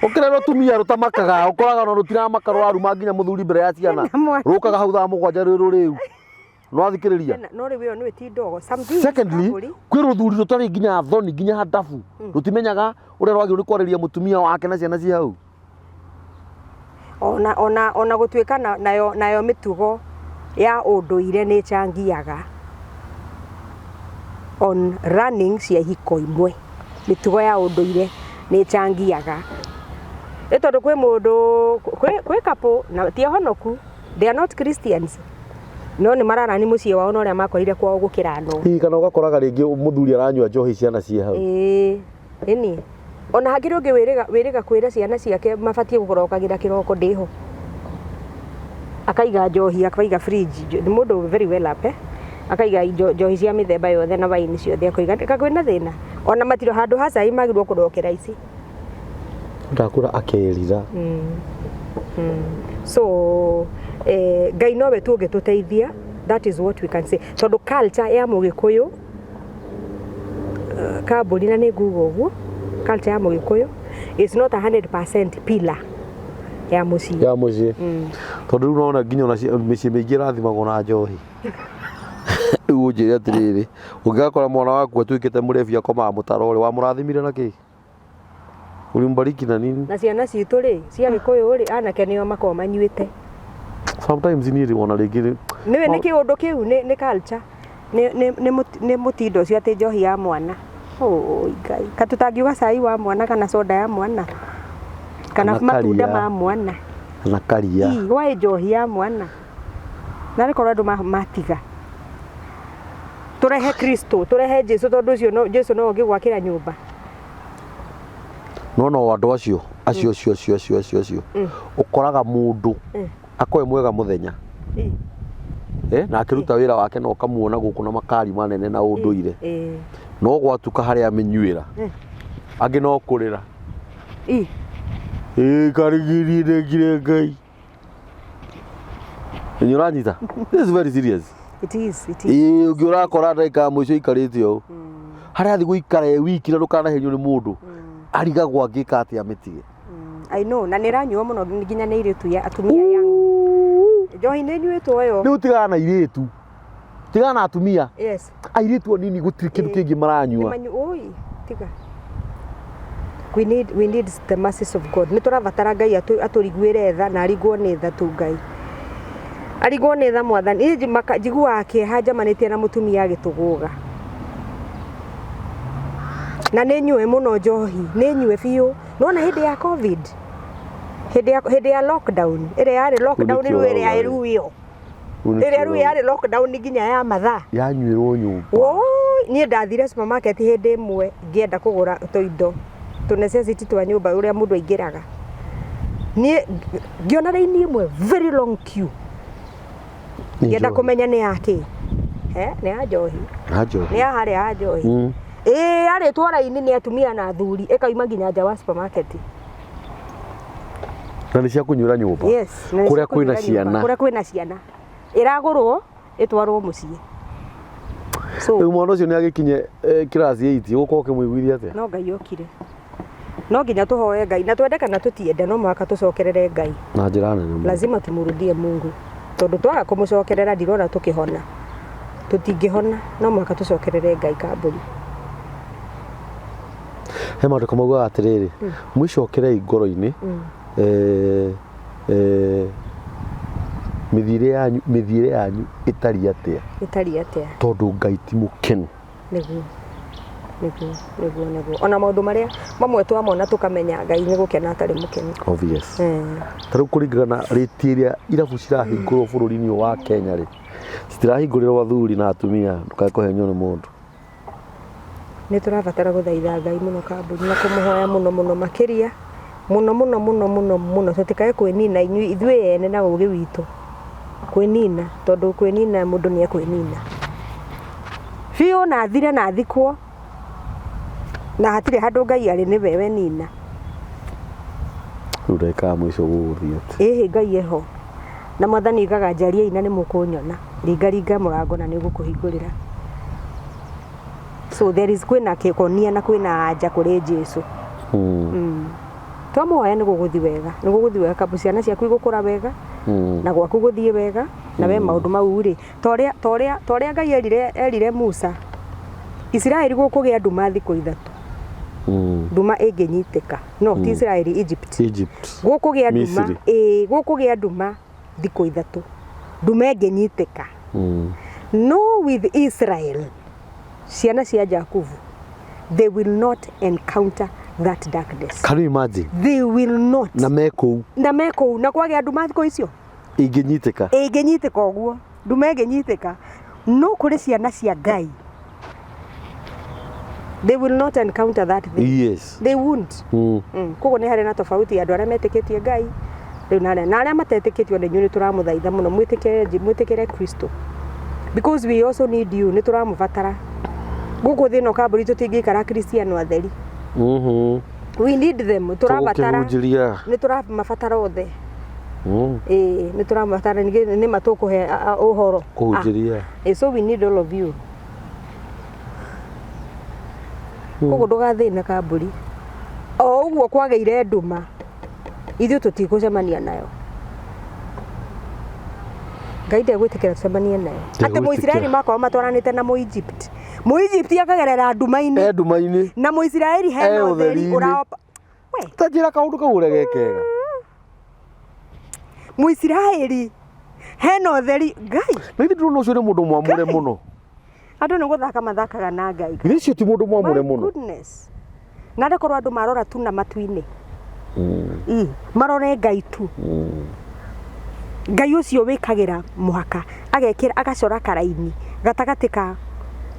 ukirero tumia rutamakaga ukoraga no rutiramaka rwaruma nginya muthuri mbere ya ciana rukaga hau thaa mugwanja ruru riu no athikiriria no riu yo nĩ ti ndogo secondly kwi ruthuri rutari nginya thoni nginya hadafu rutimenyaga uria rwagirwo ni kwariria mutumia wake na ciana ci hau ona gũtuĩka nayo mĩtugo ya ũndũire nĩ changiaga on running cia ihiko imwe mĩtugo ya ũndũire nĩ changiaga ĩtondũ kwĩ mũndũ kwĩ kapo na ti ahonoku they are not Christians no nĩ mararani mũciĩ wao no ũrĩa makorire kwao gũkĩra no kana ũgakoraga rĩngĩ mũthuri aranyua njohi ciana ciĩ hau ĩni ona hangĩrĩ ũngĩ wĩrĩga kwĩra ciana ciake mabatiĩ gũkorokagĩra kĩroko ndĩho akaiga njohi akaiga fridge nĩ mũndũ very well up akaiga njohi cia mĩthemba yothe na waini ciothe akaiga kwĩna thĩna ona matiro handũ ha cai magĩrwo kũrokera ici ndakũra akerira so Ngai nowe tũngĩtũteithia that is what we can say tondũ culture ya mũgĩkũyũ Kamburi na nĩ nguga ũguo culture ya mũgĩkũyũ is not 100% pillar ya mũciĩ tondũ rĩu ũrona nginya ona mĩciĩ mĩingĩ ĩrathimagwo na njohi rĩu ũnjĩre atĩrĩrĩ ũngĩgakora mwana waku atuĩkĩte mũrebi akomaga mũtaro rĩ wamũrathimire na kĩ ulimbariki na nini na ciana citũ rĩ cia gĩkũyũ rĩ anake nĩo makoragwo manyuĩte sometimes niĩ ndĩrona rĩngĩ nĩwe nĩ kĩũndũ kĩu nĩ culture nĩ mũtindo ũcio atĩ njohi ya mwana Ngai katũtangiuga cai wa mwana kana soda ya mwana kana matunda ma mwana na karia waĩ njohi ya mwana na rĩ korwo andũ matiga tũrehe Kristo tũrehe Jesu tondũ ũcio Jesu no ũngĩgwakĩra nyũmba no andũ acio ukoraga mundu akoe mwega muthenya na akiruta wira wake no kamuona guku na makari manene na unduire no gwatuka haria amenyuira angi no kurira karigiri ndegire Ngai nyuranyita this is very serious it is ugiurakora ndaika muico ikarite o haria athi guikara wiki na ndukanahenyo ni mundu arigagwo angika atia mitige I know na niranyua muno nginya nĩ iritu ya atumia yangu njohi nĩ nyuĩtwo yo nĩ utigana na iritu tigana na atumia yes airitu anini gũtirĩ kĩndũ kĩngĩ maranyua oi tiga we need the mercies of God nĩ tũrabatara Ngai atũriguĩre tha na arigwo nĩ tha tu Ngai arigwo nĩ tha mwathani njiguaga kĩeha njamanĩtie na mũtumia agĩtũgũga na nĩ nyue mũno njohi nĩ nyue biũ nona hĩndĩ ya covid hĩndĩ ya lockdown ĩrĩa yarĩ lockdown ĩrĩa ĩruio ĩrĩa yarĩ lockdown nginya ya mathaa yanyuĩrwo nyũmba niĩ ndathire supermarket hĩndĩ ĩmwe ngĩenda kũgũra tũindo tũ necessity twa nyũmba ũrĩa mũndũ aingĩraga niĩ ngĩona raini ĩmwe very long queue ngĩenda kũmenya nĩ yake nĩ ya njohi nĩ ya harĩa ya njohi arĩ twara-inĩ nĩ atumia na athuri ĩkauma nginya nja wa supermarket na nĩ cia kũnyuĩra nyũmba kũrĩa kwĩna ciana ĩragũrwo ĩtwarwo mũciĩ rĩu mwana ũcio nĩ agĩkinye kĩraci 8 ũgũkorwo ũkĩmũiguithia atĩa no Ngai okire no nginya tuhoe Ngai na twende kana tutiende no mwaka tucokerere Ngai na njira nene lazima tumurudie Mungu tondu twaga kumucokerera ndirona tukihona tutingihona no mwaka tucokerere Ngai kamburi he maundu kamauga atiriri mwicokerei ngoro-ini mithire yanyu itari atia tondu Ngai ti mukenu niguo ona maundu maria mamwe twamona tukamenya Ngai ni gukena atari mukenu obvious taru kuringana riti iria irabu cirahingurwo bururi-ini wa Kenya ri citirahingũrĩrwo athuri na atumia ndukakuhenywo ni mundu ni turabatara guthaitha Ngai muno kambuni na kumuhoya muno makiria muno tutikae kwinina ithuĩ ene na ugi witu kwinina tondu kwinina mundu ni ekwinina biũ na thire na thikwo na hatire handu Ngai ari ni wewe nina ureka mwisho guthie Ngai eho na mwathani igaga njaria ina ni mukunyona ringaringa murango na nigukuhingurira so there is kwina kikonia na kwina anja kuri Jesu twamuhoya ni guguthi wega kabu ciana ciaku igukura wega na gwaku guthie wega na we maundu mau ri toria Ngai erire Musa Israeli gukugia nduma thiku ithatu nduma inginyitĩka no ti Israeli Egypt gukugia nduma gukugia nduma thiku ithatu nduma inginyitĩka no with Israel ciana cia Jakubu they will not encounter that darkness. Can you imagine? They will not. Na meko na kwagia nduma thiku icio inginyitĩka uguo nduma inginyitĩka no kuri ciana cia Ngai they will not encounter that thing. Yes. They won't. Kogo ni hari na tofauti andu aria metĩkĩtie Ngai riu na aria matetĩkĩtio ni nyuni turamuthaitha muno mwitikire Kristo because we also need you ni turamubatara guku thino kamburi tutingikara Kristiano atheri we need them turabatara ni turamabatara othe ni turamabatara ni matukuhe uhoro kuhujiria so we need all of you kogo ndugathina kamburi o uguo kwageire nduma ithu tutigucemania nayo Ngai ndegwitikira tucemanie nayo ati Muisraeli makao matwaranite na Mu-Egypt akagerera nduma-ini na Muisraeli hena utheri uraopa we tajira kaundu kagure gekega Muisraeli hena utheri Ngai na ithu ndurona ucio ni mundu mwamure muno andu ni guthaka mathakaga na Ngai icio ti mundu mwamure muno goodness na ndakorwo andu marora tu na matu-ini marore Ngai tu Ngai ucio wikagira muhaka agekira agacora karaini gatagatika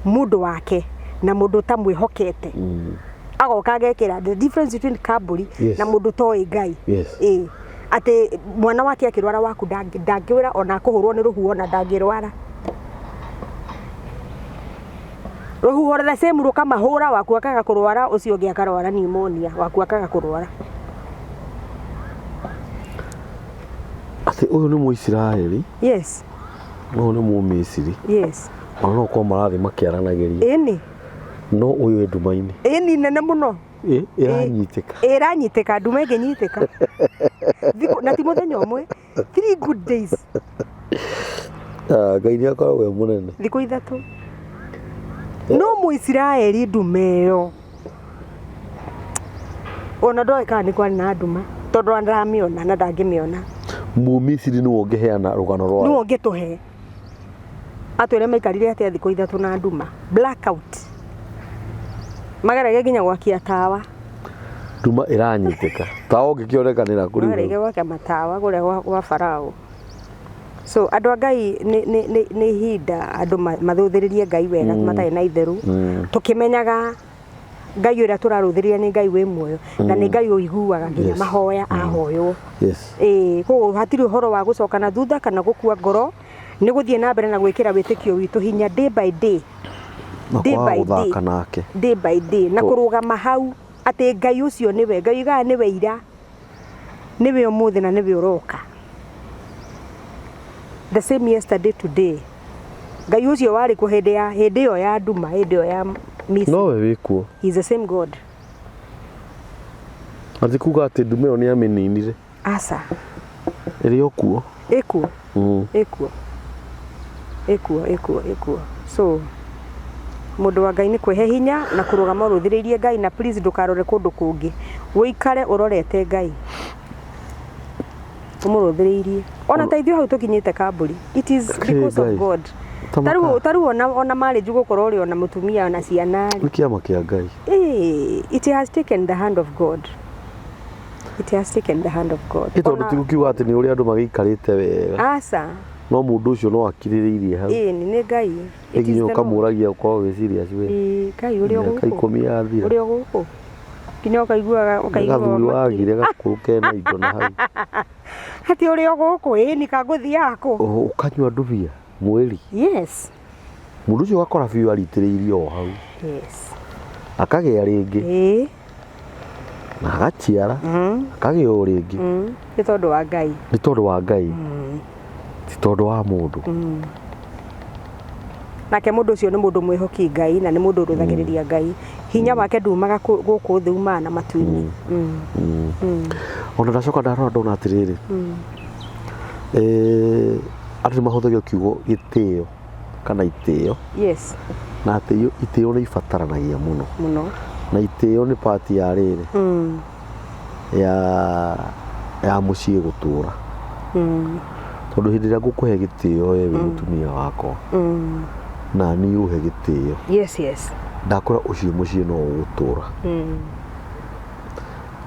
mundu wake na mundu tamwihokete agoka agekira the difference between kamburi na mundu toi Ngai ati mwana wake akirwara waku ndangiwira ona kuhurwo ni ruhuo na ndangirwara ruhuo the same rukamahura waku akaga kurwara ucio ngi akarwara pneumonia waku akaga kurwara ati uyu ni Muisraeli yes no ni Mu-Misiri yes ona no kwa marathi makiaranagiria ini no uyu nduma-ini ini nene muno iranyitika nduma inginyitĩka na ti muthenya umwe 3 good days Ngai ni akoragwo munene thiku ithatu no Muisraeli nduma ĩyo ona ndoĩ kana nĩ kwarĩ na nduma tondu ndamĩona na ndangĩmĩona Mu-Misiri ni wongeheana rugano rwao ni wongetuhe atwire maikarire atia thiku ithatu na nduma blackout magarage nginya gwakia tawa nduma iranyitika tawa ngikionekanira kuri magarage gwakia matawa guria gwa Farao so andu a Ngai ni hinda andu mathuthiririe Ngai wega matai na itheru tukimenyaga Ngai uria turaruthiriria ni Ngai wi muoyo na ni Ngai uiguaga nginya mahoya ahoywo koguo hatiri uhoro wa gucoka na thutha kana gukua ngoro ni guthie na mbere na gwikira witikio witu hinya day by day day by day na kurugama hau ati Ngai ucio niwe Ngai ga niwe ira niwe umuthi na niwe uroka the same yesterday today Ngai ucio wari ku hindi yo ya nduma hindi yo ya Misiri no we wikuo he is the same God Ati kuga ati ndume ĩyo nĩ amĩninire. Aca. Ĩrĩ o kuo. Ekuo. Ekuo. So mundu wa Ngai ni kwehe hinya na kurugama uruthiriirie Ngai na please ndukarore kundu kungi. Wikare urorete Ngai. Umuruthiriirie. Ona taithio hau tukinyite Kamburi. It is because of God. Taru ona marriage gukorwo uri ona mutumia na ciana. Nikiama kia Ngai. It has taken the hand of God. It has taken the hand of God. Tondu tigukiuga ati ni uri andu magiikarite wega. Aca. No mundu ucio no akiririirie hau. Ni Ngai. Iginyo kamuragia ukorwo wi serious we. Ngai uri o guku. Kai komi athira. Uri o guku. Kinya ukaigua gathuri wagire gakuruke na indo na hau. Hati uri o guku ni kaguthi yako. Ukanywa nduvia mweri. Yes. Mundu ucio gakora biu aritiriirie o hau. Yes. Akagea ringi. Na agaciara. Akagea o ringi. Ni tondu wa Ngai. Ni tondu wa Ngai. Ti tondu wa mundu. Nake mundu ucio ni mundu mwihoki Ngai na ni mundu uruthagiriria Ngai. Hinya wake ndumaga guku thuma na matuini. Ona ndacoka ndarora ndona atiriri. Andu mahuthagia kiugo gitio kana itio. Yes. Na itio ni ibataranagia muno. Na itio ni part ya riri. Ya mucii gutura. Tondu hindi ria ngukuhe gitio we mutumia wakwa. Na ni uhe gitio. Yes. Ndakora ucio mucii no gutura.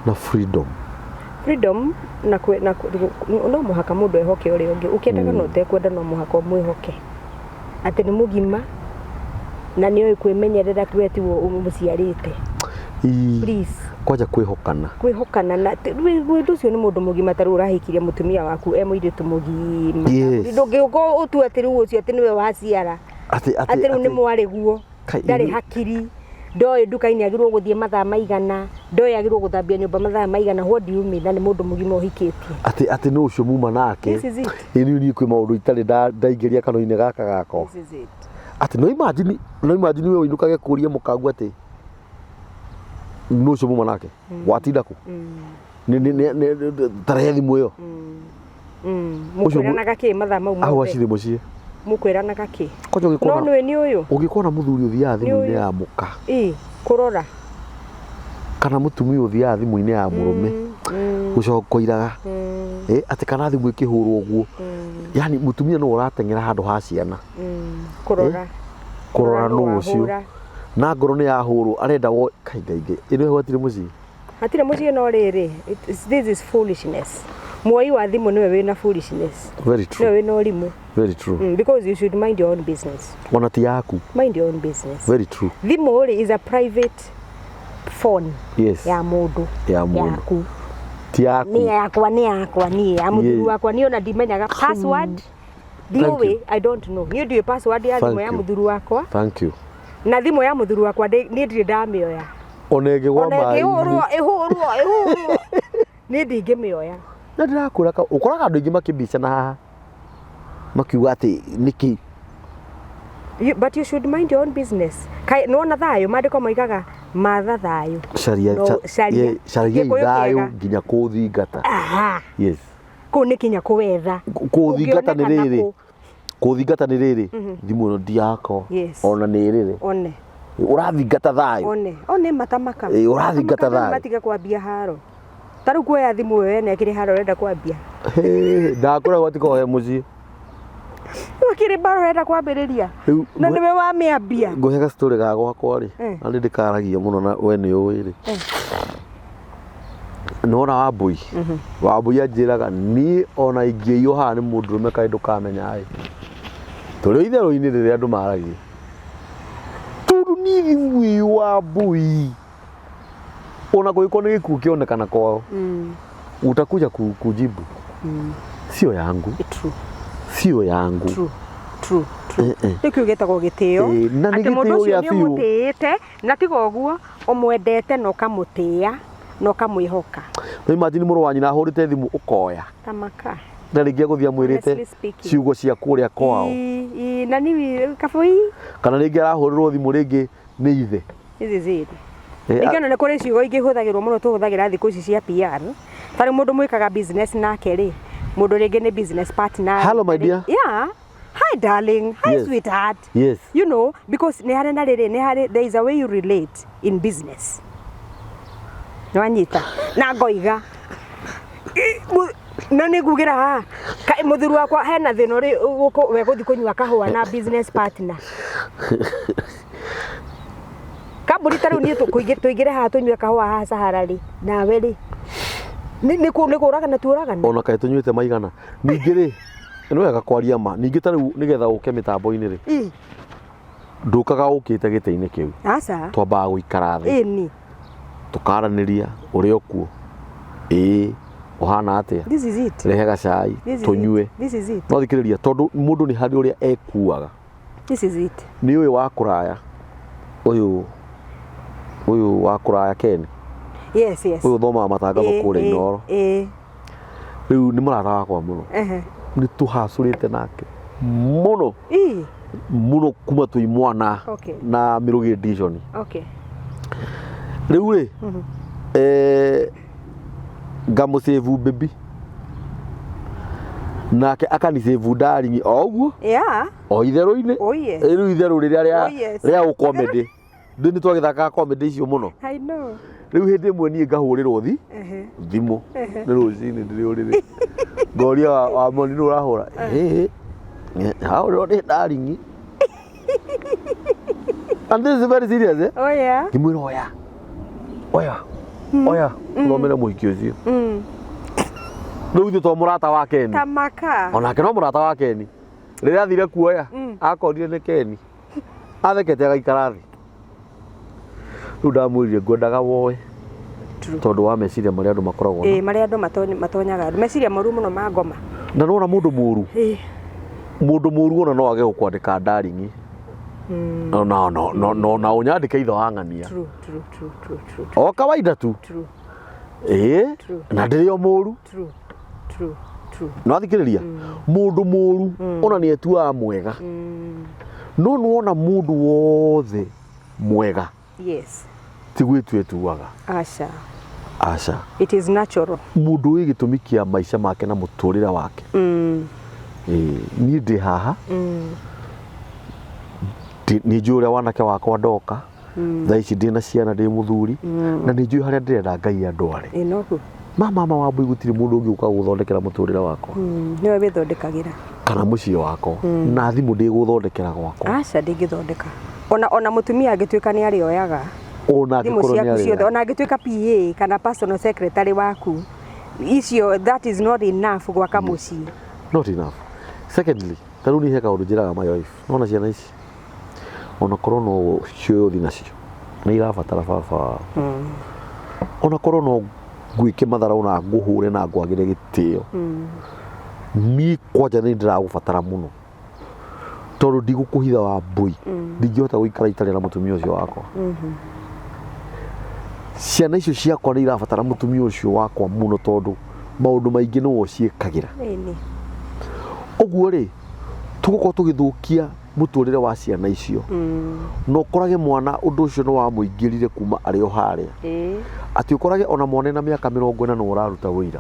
Na freedom no muhaka mundu ehoke uri ungi ukiendaga no tekwenda no muhaka mwihoke ati ni mugima na ni oi kwimenyerera kweti umuciarite. Please kwaja kwihokana na mundu ucio ni mundu mugima taru urahikiria mutumia waku muiritu mugima ndungiuko utu ati riu ucio ati niwe waciara ati riu ni mwari guo ndari hakiri ndoi nduka-ini agirwo guthie mathaa maigana ndoi agirwo guthambia nyumba mathaa maigana. What do you mean? Na ni mundu mugima uhikitie ati no ucio muma nake ni kwi maundu itari ndaingiria kanoi-ini gaka gako. Ati no imagine we uinukage kuria mukangu ati no ucio muma nake watinda ku ni tarehe thimu iyo mukwiranaga ki mathaa mau aho acire mucie mukwiranaga ki no ni uyu ungikona muthuri uthia thimu-ini ya muka kurora kana mutumia uthia thimu-ini ya murume gucokoiraga ati kana thimu ikihurwo guo. Yani mutumia no uratengera handu ha ciana kurora no ucio na ngoro ni yahurwo arenda wo kaingaingi ino hwatire mucii hatire mucii no riri. This is foolishness. Mwoi wa thimu niwe wina foolishness. Very true. Niwe wina urimu. Very true. Because you should mind your own business. Ona ti yaku. Mind your own business. Very true. Thimu is a private phone. Yes. Ya mundu. Yaku. Ti yaku. Ni yakwa ni ya muthuru wakwa ni ona ndimenyaga password. Diwe I don't know. Ni ndiye password ya thimu ya muthuru wakwa. Thank you. Na thimu ya muthuru wakwa ni ndire ndamioya. Onege gwa mai. Ihurwo. Ni ndingimioya. Na ndirakura ukoraga andu ingi makibicana haha makiuga ati niki. But you should mind your own business. Kai no na thayo mandiko moigaga matha thayo. Sharia thayo nginya kuthingata. Yes. Ko ni kinya kuwetha. Kuthingata ni riri. Kuthingata ni riri. Thimu no ndiako. Ona ni riri. One. Urathingata thayo. One matamaka. Urathingata thayo. Matiga kwambia haro. Taru kuoya thimu we ne kiri haro renda kwambia. Ndakora watiko mucii. Wakiri baro renda kwambiriria. Na niwe wa miambia. Nguhega story ga gwakwa ri. Na ndi ndikaragia muno na we ni uwi ri. Nona wabui anjiraga ni ona ingĩiywo haha nĩ mũndũrũme kaĩ ndũkamenya ĩ tũrĩ itherũ-inĩ rĩrĩa andũ maragia tondũ ni thimu wabui ona kũngĩkorwo nĩ gĩkuũ kĩonekana kwao utakuja kujibu sio yangu. Sio yangu. True. Nikio getagwo gitio ati mundu ucio ni umutite na tiga uguo umwendete no kamutia no kamwihoka. No imagine muru wanyu na hurite thimu ukoya tamaka na ringi guthia mwirite ciugo cia kuria kwao na ni kabui kana ringi arahurirwo thimu ringi ni ithe izi Ingĩona nĩ kũrĩ ciugo ingĩ hũthagĩrwo mũno tũhũthagĩra thikũ ici cia PR. Tarĩ mũndũ mwĩkaga business nake rĩ, mũndũ rĩngĩ nĩ business partner. Hello my dear. Yeah. Hi darling. Hi Yes. sweetheart. Yes. You know, because there is a way you relate in business. Nwanyita. Na ngoiga. Na nĩ ngugĩra haha. Mũthuri wakwa hena thĩna ũrĩ we gũthiĩ kũnyua kahũa na business partner. Kamburi tarũ niĩ tũingĩre haha tũnyue kahũa haha Sahara rĩ. Nawe rĩ. Nĩ kũragana tuoragana. Ona kaĩ tũnyuĩte maigana. Ningĩ rĩ, nĩ wega kwaria ma. Ningĩ tarũ nĩgetha ũke mĩtambo-inĩ rĩ. Ndũkaga ũkĩte gĩtĩ-inĩ kĩu. Aca. Twambaga gũikara thĩ. Ĩni. Tukaranĩria ũrĩa ũkuo. Ũhana atĩa? This is it. Rehe gacai tũnyue. This is it. No thikĩrĩria tondũ mũndũ nĩ harĩ ũrĩa ekuaga. This is it. Nĩ ũyũ wa kũraya. Ũyũ wa kũraya Ken. Yes, yes. Ũyũ thomaga matangatho kũrĩa Inoro. Rĩu nĩ mũrata wakwa mũno. Nĩ tũhacũrĩte nake mũno. Muno kuma twĩ mwana na Mĩrũgĩ Division. Okay. Rĩu rĩ ngamũsave baby. Nake akanisave darling o ũguo. Yeah. O itherũ-inĩ. Oh yes. Rĩu itherũ rĩrĩa rĩa comedy. Ndĩ twagĩthaka comedy icio mũno. I know. Rĩu hĩndĩ ĩmwe niĩ ngahũrĩrwo thimũ nĩ rũcinĩ ndĩrĩ ũrĩrĩ. Ngoria wa moni nĩ ũrahũra. Hahũrĩrwo nĩ darling. And this is very serious, eh? Oh yeah. Ngĩmwĩra oya ũthomere mũhiki ũcio. Rĩu ithuĩ to mũrata wa Ken. Tamaka. Onake no mũrata wa Ken. Rĩrĩa athire kuoya akorire nĩ Ken. Athekete agaikara thĩ. Rĩu ndamwĩrire ngwendaga woe. Tondũ wa meciria marĩa andũ makoragwo na. Marĩa andũ matonyaga. Meciria moru mũno ma ngoma. Na nona mũndũ mũru. Mũndũ mũru ona no age gũkwandĩka darling. Na unyandike itho hang'ania. True. O kawaida tu. True. Na ndĩrĩ o mũru. True. No thikĩrĩria. Mũndũ mũru ona nĩ etuaga mwega. No nuona mũndũ wothe mwega. Yes. Ti gwĩtua etuaga. Aca. It is natural. Mũndũ wĩ gĩtũmi kĩa maica make na mũtũrĩre wake. Niĩ ndĩ haha. Nĩ njũĩ ũrĩa wanake wakwa ndoka. Thaa ici ndĩ na ciana ndĩ mũthuri. Na nĩ njũĩ harĩa ndĩrenda Ngai andware. Mama wa mbui gũtirĩ mũndũ ũngĩ ũka gũthondekera mũtũrĩre wakwa. Nĩwe wĩthondekagĩra. Kana mũciĩ wakwa. Na thimũ ndĩgũthondekera gwakwa. Aca ndĩngĩthondeka. Ona mũtumia angĩtuĩka nĩ arĩoyaga. Ona angĩkorwo nĩ arĩoyaga. Ona angĩtuĩka PA kana personal secretary waku. Icio that is not enough gwaka mũciĩ. Not enough. Secondly, tarũ niĩ he kaũndũ njĩraga my wife. Nona ciana ici. Ona korwo no cio thi nacio. Nĩ irabatara baba. Ona korwo no gwĩke matharaũ na ngũhũre na ngwagĩre gĩtĩo. Niĩ kwanja nĩ ndĩragũbatara mũno. Tondũ ndigũkũhitha wa mbui. Ndingĩhota gũikara itarĩ na mũtumia ũcio wakwa. Ciana icio ciakwa nĩ irabatara mũtumia ũcio wakwa mũno tondũ maũndũ maingĩ nĩwe ũciĩkagĩra. Ũguo rĩ, tũgũkorwo tũgĩthũkia mũtũrĩre wa ciana icio. No ũkorage mwana ũndũ ũcio nĩ wamũingĩrire kuma arĩ o harĩa. Atĩ ũkorage ona mwana na mĩaka 40 no ũraruta wĩira.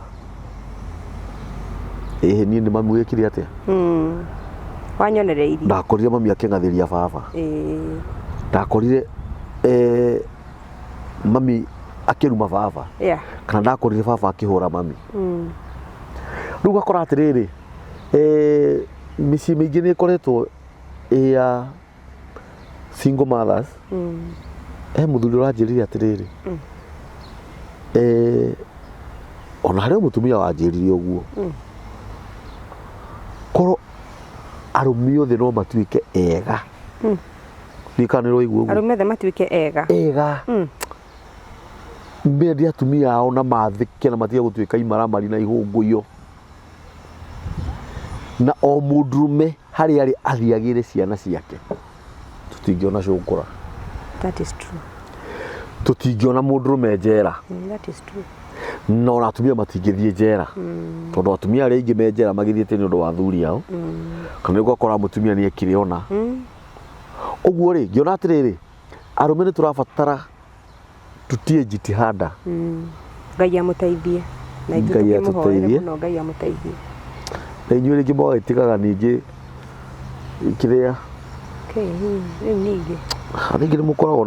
Niĩ nĩ mami wĩkire atĩa? Wanyonereirie. Ndakorire mami akĩng'athĩria baba. Ndakorire mami akĩruma baba. Kana ndakorire baba akĩhũra mami. Rĩu ũgakora atĩrĩrĩ, mĩciĩ mĩingĩ nĩ ĩkoretwo ya single mothers. Mũthuri ũranjĩrire atĩrĩrĩ, ona harĩ mũtumia wanjĩrire ũguo. Korwo arũme othe no matuĩke ega. Nĩ kana nĩ ũraigua ũguo? Arũme othe matuĩke ega. Mendie atumia ao na mathĩke na matige gũtuĩka imaramari na ihũngũio. Na o mũndũrũme harĩa arĩ athiagĩre ciana ciake. Tũtingĩona cũngũra. That is true. Tũtingĩona mũndũrũme njera. That is true. No na atumia matingĩthiĩ njera. Tondũ atumia arĩa aingĩ me njera magĩthiĩte nĩ ũndũ wa athuri ao. Kana ũgakora mũtumia nĩ ekire ona. Ũguo rĩ, ngĩona atĩrĩrĩ, arũme nĩ tũrabatara tutie jitihada Ngai amũteithie na ithuĩ tũkĩmũhoere mũno Ngai amũteithie na inyuĩ rĩngĩ mwagĩtigaga ningĩ kĩrĩa rĩu ningĩ rĩngĩ nĩ mũkoragwo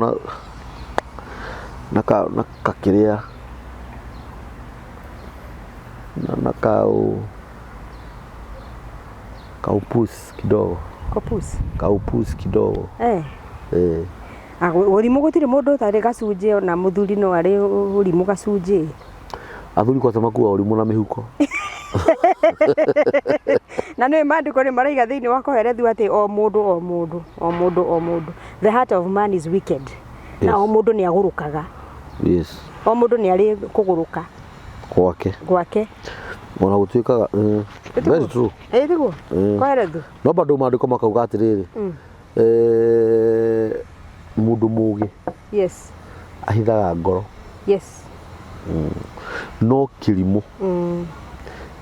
na kakĩrĩa na kaupus kidogo kaupus kidogo ũrimũ gũtirĩ mũndũ ũtarĩ gacunjĩ na mũthuri no arĩ ũrimũ gacunjĩ athuri kwata makua ũrimũ na mĩhuko na nĩ maandĩko nĩ maraiga thĩinĩ wa koherethi atĩ o mũndũ the heart of man is wicked na o mũndũ nĩ agũrũkaga o mũndũ nĩ arĩ kũgũrũka gwake ona gũtuĩkaga very true ĩthiguo koherethi no bado maandĩko makauga atĩrĩrĩ mũndũ mũũgĩ ahithaga ngoro no kĩrimũ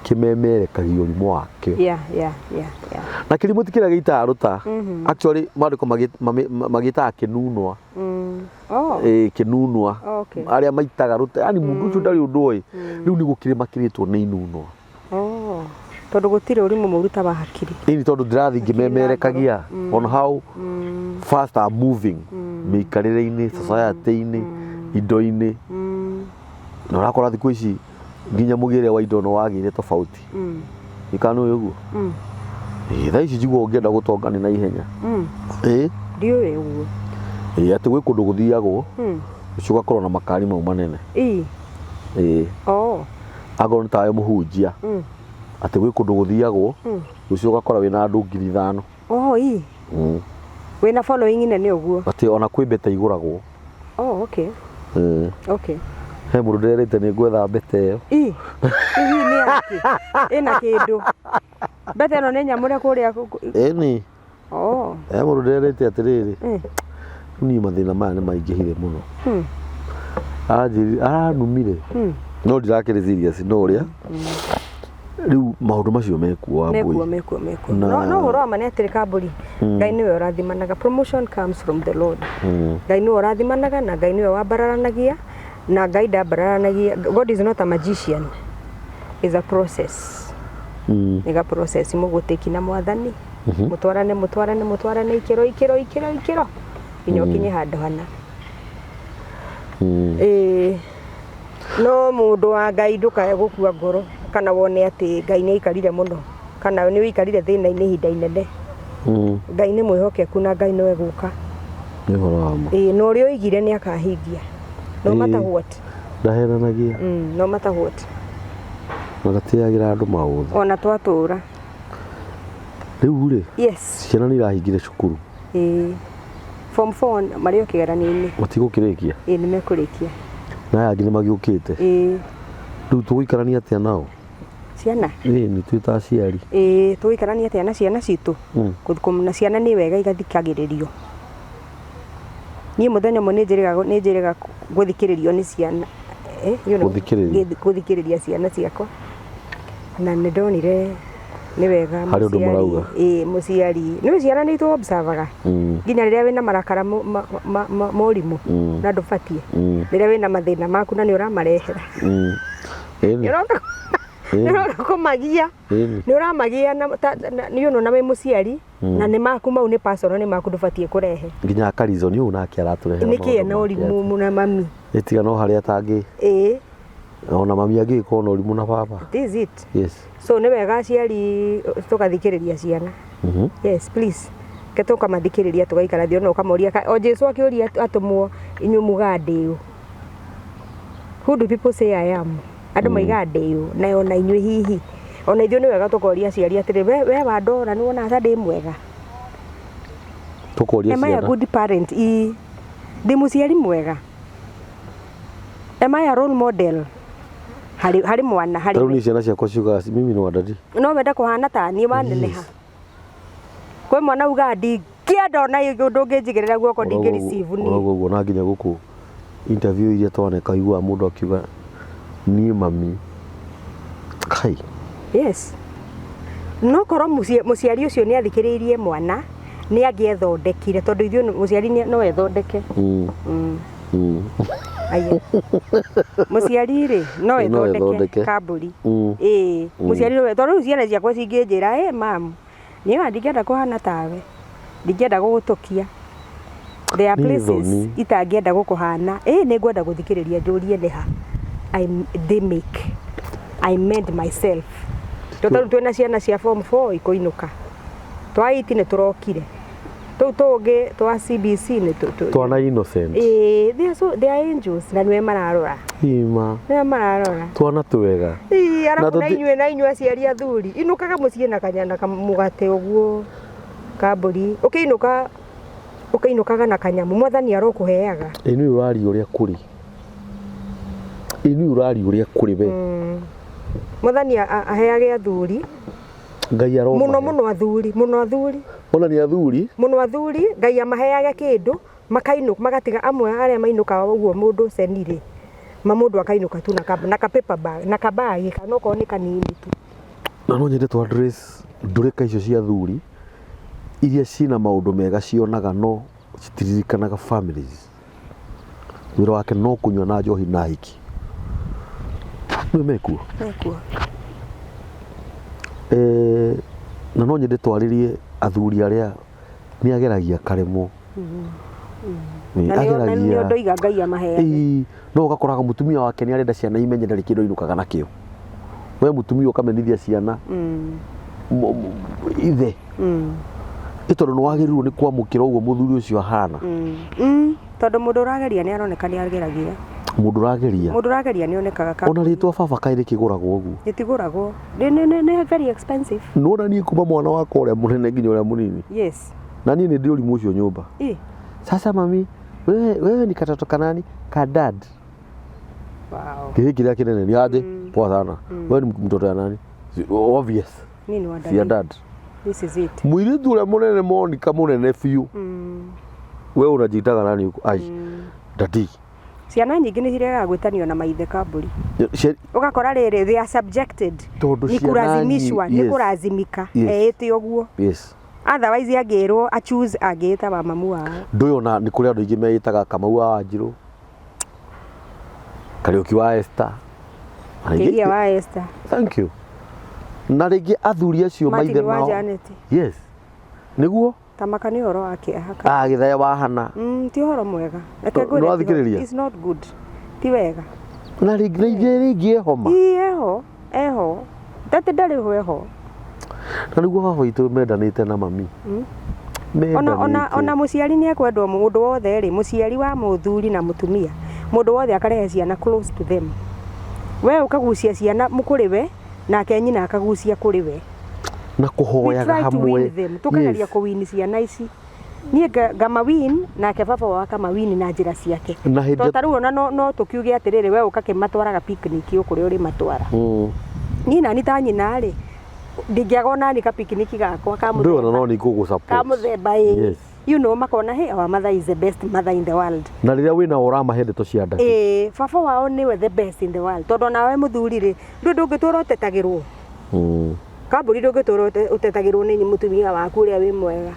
kĩmemerekagia ũrimũ wakĩo na kĩrimũ ti kĩrĩa gĩitaga rũta actually maandĩko magĩtaga kĩnunwa kĩnunwa arĩa maitaga rũta yani mũndũ ũcio ndarĩ ũndũ oĩ rĩu nĩ gũkĩrĩ makĩrĩtwo nĩ inunwa tondũ gũtirĩ ũrimũ mũru ta wa hakiri ĩni tondũ ndĩrathiĩ ngĩmemerekagia on how fast are moving mĩikarĩre-inĩ society-inĩ indo-inĩ na ũrakora thikũ ici nginya mũgĩre wa indo no wagĩire tofauti ikano ũguo thaa ici njiguo ũngĩenda gũtongania na ihenya ndiũĩ ũguo atĩ gwĩ kũndũ gũthiagwo ũcio ũgakorwo na makari mau manene akorwo nĩ tawe mũhunjia atĩ gwĩ kũndũ gũthiagwo ũcio ũgakora wĩna andũ 5,000 wĩna following nene ũguo atĩ ona kwĩ mbete igũragwo he mũndũ nderĩte nĩ ngwetha mbete ĩyo hihi nĩ yake ĩna kĩndũ mbete ĩno nĩ nyamũre kũrĩa ĩni he mũndũ nderĩte atĩrĩrĩ niĩ mathĩna maya nĩ maingĩhire mũno aranumire no ndirakĩrĩ serious no ũrĩa rĩu maũndũ macio mekuo no ũhoro wa mane atĩrĩ kambũri Ngai nĩwe ũrathimanaga promotion comes from the Lord Ngai nĩwe ũrathimanaga na Ngai nĩwe wambararanagia na Ngai ndambararanagia God is not a magician is a process nĩga process mũgũtĩki na mwathani mũtwarane ikĩro nginya ũkinye handũ hana no mũndũ wa Ngai ndũkae gũkua ngoro kana wone atĩ Ngai nĩ aikarire mũno kana nĩ ũikarire thĩna-inĩ ihinda inene Ngai nĩ mwĩhokeku na Ngai nĩwe gũka no ũrĩa oigire nĩ akahingia no matter what ndaheranagia no matter what na gatĩagĩra andũ maũthĩ ona twatũra rĩu rĩ ciana nĩ irahingire cukuru form 4 marĩ o kĩgeranio-inĩ matigũkĩrĩkia nĩ mekũrĩkia na aya angĩ nĩ magĩũkĩte rĩu tũgũikarania atĩa nao ciana nĩ twĩ ta aciari tũgũikarania atĩa na ciana citũ na ciana nĩ wega igathikagĩrĩrio niĩ mũthenya ũmwe nĩ njĩrĩga gũthikĩrĩrio nĩ ciana gũthikĩrĩria ciana ciakwa na nĩ ndonire nĩ wega harĩ ũndũ marauga mũciari nĩ ciana nĩ itũ observaga nginya rĩrĩa wĩna marakara morimũ na ndũbatiĩ rĩrĩa wĩna mathĩna maku na nĩ ũramarehera nĩ ũroka kũmagia nĩ ũramagia nĩ ũno na wĩ mũciari na nĩ maku mau nĩ personal nĩ maku ndũbatiĩ kũrehe nginya akarizoni ũũ nake aratũrehera nĩkĩ na ũrimũ na mami ĩtiga no harĩa atangĩ ona mami angĩkorwo na ũrimũ na baba this is it so nĩ wega aciari tũgathikĩrĩria ciana yes please ke tũkamathikĩrĩria tũgaikara thĩ ona ũkamoria o Jesu akĩũria atũmwo inyuĩ mũgandĩũ who do people say I am andũ maigandĩũ na ona inyuĩ hihi ona ithuĩ nĩ wega tũkoria aciari atĩrĩ we wandora nĩ wona ata ndĩ mwega tũkoria ciana am I a good parent ndĩ mũciari mwega am I a role model harĩ mwana harĩ rĩu nĩ ciana ciakwa ciugaga mimi no ndadi no wenda kũhana ta niĩ waneneha kwĩ mwana uga ndingĩenda ona ũndũ ũngĩnjigĩrĩra guoko ndingĩ receive ni ũguo na nginya gũkũ interview iria twaneka igua mũndũ akiuga niĩ mami kai yes no korwo mũciari ũcio nĩ athikĩrĩirie mwana nĩ angĩethondekire tondũ ithuĩ mũciari no ethondeke aya muciari ri no ithondeke kamburi muciari we tondu ciana ciakwa cinginjira mam ni ndingenda kuhana tawe ndingenda gugutukia there are places itangienda gukuhana ni ngwenda guthikiriria njurie ni ha I made myself tondu twina ciana cia form 4 ikuinuka twaiti ni turokire tungi twa CBC ni twana innocent they are angels na niwe mararora niwe mararora twana twega na inyua ciari athuri inukaga mucii na kanyana kamugate uguo kamburi ukainukaga na kanyamu mwathani arokuheaga inu urari uria kuri we mwathani aheage athuri Ngai aroma muno athuri ona ni athuri Ngai amaheage kindu makainuka magatiga amwe aria mainuka uguo mundu cenire mundu akainuka tu na ka paper bag na kabagi kana ko ni kanini tu na no nyende to address ndureka icio cia athuri iria cina maundu mega cionaga no citiririkanaga families wira wake no kunywa na njohi na hiki mekuo na no nyende twaririe athuri aria ni ageragia karemo ageragia ndoiga Ngai amaheage no ugakoraga mutumia wake ni arenda ciana imenye ndari kindu inukaga nakio we mutumia ukamenithia ciana ithe itondo no wagirirwo ni kwamukira uguo muthuri ucio ahana tondu mundu urageria ni aroneka ni ageragia mundu urageria ni onekaga ona ritwa baba kaire kiguragwo uguo gitiguragwo ni very expensive no na ni kuma mwana wako uria munene nginya uria munini yes na ni ndi ulimu ucio nyumba sasa mami wewe ni katoto kanani ka dad wow kile kinene ni aje poa sana wewe ni mtoto ya nani obvious nini wa dad this is it mwiritu uria munene Monica munene fiu wewe unajitaga nani huko ai daddy ciana nyingi ni ciregaga gwitanio na maithe kamburi ugakora riri they are subjected ni kurazimishwa ni kurazimika eti uguo yes otherwise agirwo a choose agita ba mamu wao nduyona ni kuri andu ingi meitaga Kamau wa Wanjiru Kariuki wa Esther Kariuki wa Esther thank you na rigi athuri acio maithe mao yes niguo tamaka ni horo wake ahaka githaya wa hana ti horo mwega no athikiriria it's not good ti wega na rigi homa eho tete ndari ho na niguo baba itu mendanite na mami ona muciari ni ekwendwo mundu wothe ri muciari wa muthuri na mutumia mundu wothe akarehe ciana close to them we ukagucia ciana mukuriwe na kenyina akagucia kuriwe na kuhoyaga hamwe tukageria kuwini ciana ici nie gama win na ke baba wa kama win na njira ciake to taru ona no tukiuge atiriri we ukakimatwaraga picnic ukuri uri matwara ni nani ta nyina ri ndingiagona ni ka picnic gakwa ka muthemba ndio no ni kugu support ka muthemba yes you know makona hey our mother is the best mother in the world na riria wina urama hendeto cia nda baba wao niwe the best in the world tondu nawe muthuri ri ndungitwara utetagirwo kamburi ndungitwara utetagirwo ni mutumia waku uria wi mwega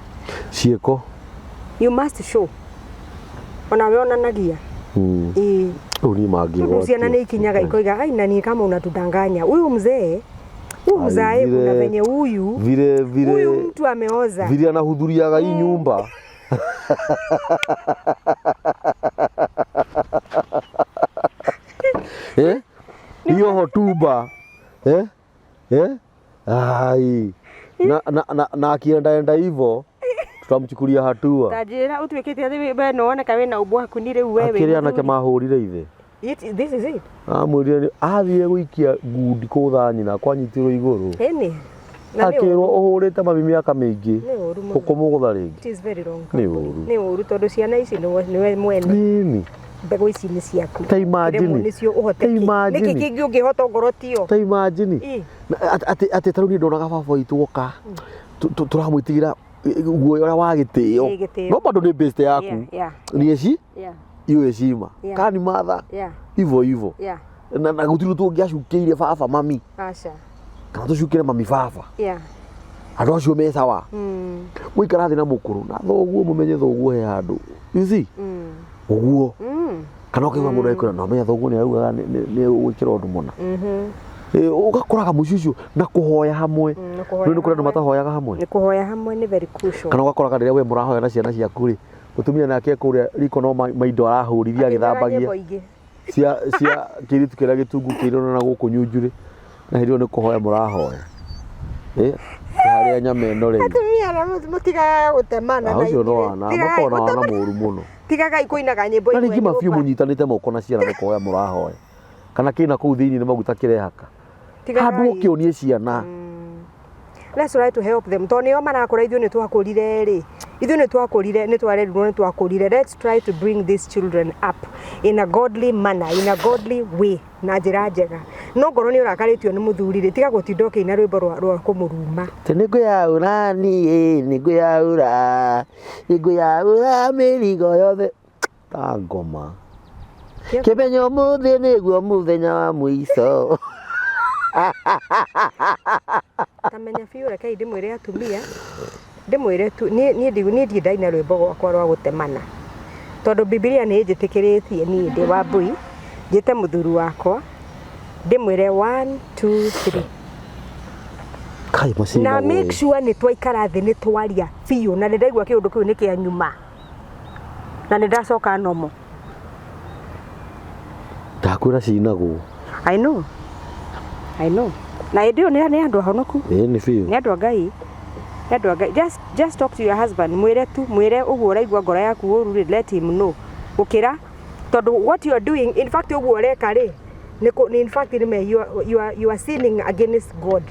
cieko you must show ona we onanagia uri magi wote ciana ni ikinyaga ikoiga ai nani kama unatudanganya huyu mzee mzae kuna venye huyu huyu mtu ameoza vile anahudhuriaga hii nyumba hiyo hotuba ai na akienda hivyo tutamchukulia hatua tajira utwikite athi we no oneka we na ubwa kunire wewe akiria nake mahurire ithe this is it mwiri athie guikia ngundi kutha nyina kwanyitirwo iguru eni akirwo uhurite mami miaka mingi ukumugutha ringi it is very wrong ni uru tondu ciana ici niwe mwene nini mbegu ici ni ciaku ta imagine nicio uhoteki niki kingi ungihota ngorotio ta imagine ati taru ni ndonaga baba itu goka turamwitigira guoya ora wagitio no bado ni best yaku ni eci iyo heshima kani mother hivyo na gutiru tu ngiacukiire baba mami acha kana tucukire mami baba andu acio me sawa muikara thi na mukuru na thoguo mumenye thoguo he andu you see uguo kana ukiwa mundu ekura no menya thoguo ni auga ni gwikira undu muna ugakoraga mucicio na kuhoya hamwe ni kuri andu matahoyaga hamwe ni kuhoya hamwe ni very crucial kana ugakoraga riria we murahoya na ciana ciaku ri mutumia nake kuria riko no maindo arahuriria agithambagia cia kiritu kiria gitungu kirona na guku nyunjuri na hirio ni kuhoya murahoya haria nyame no ri atumia na mutiga gutemana na ucio no ana makona wana muru muno tigaga ikuinaga nyimbo imwe ni mafiu munyitanite moko na ciana ni kuhoya murahoya kana kina kuu thiini ni maguta kirehaka handu ukionie ciana let's try to help them tonio marakora ithuĩ nĩ twakũrire rĩ ithuĩ nĩ twakũrire nĩ twarerirwo nĩ twakũrire let's try to bring these children up in a godly manner in a godly way na njĩra njega no ngoro nĩ ũrakarĩtio nĩ mũthuri rĩ tiga gũtinda ũkĩina rwĩmbo rwa kũmũruma nĩngũyaũra niĩ nĩngũyaũra mĩrigo yothe ta ngoma kĩmenyo mũthĩ nĩguo mũthenya wa mũico tamenya biũ reke ndĩmwĩre atumia ndĩmwĩre tu niĩ ndiendaina rwĩmbo gwakwa rwa gũtemana tondũ Biblia nĩ njĩtĩkĩrĩtie niĩ ndĩ wa mbui njĩte mũthuri wakwa ndĩmwĩre 1 2 3 na make sure nĩ twaikara thĩ nĩ twaria biũ na nĩndaigua kĩũndũ kĩu nĩ kĩa nyuma na nĩndacoka nomo ndakwĩra cinagwo I know. Na ndio ni andu ahonoku. Ni fiu. Ni andu Ngai. Just talk to your husband. Mwire uguo uraigua ngoro yaku uru let him know. Gukira tondu what you are doing in fact uguo ureka ri ni in fact you are sinning against God.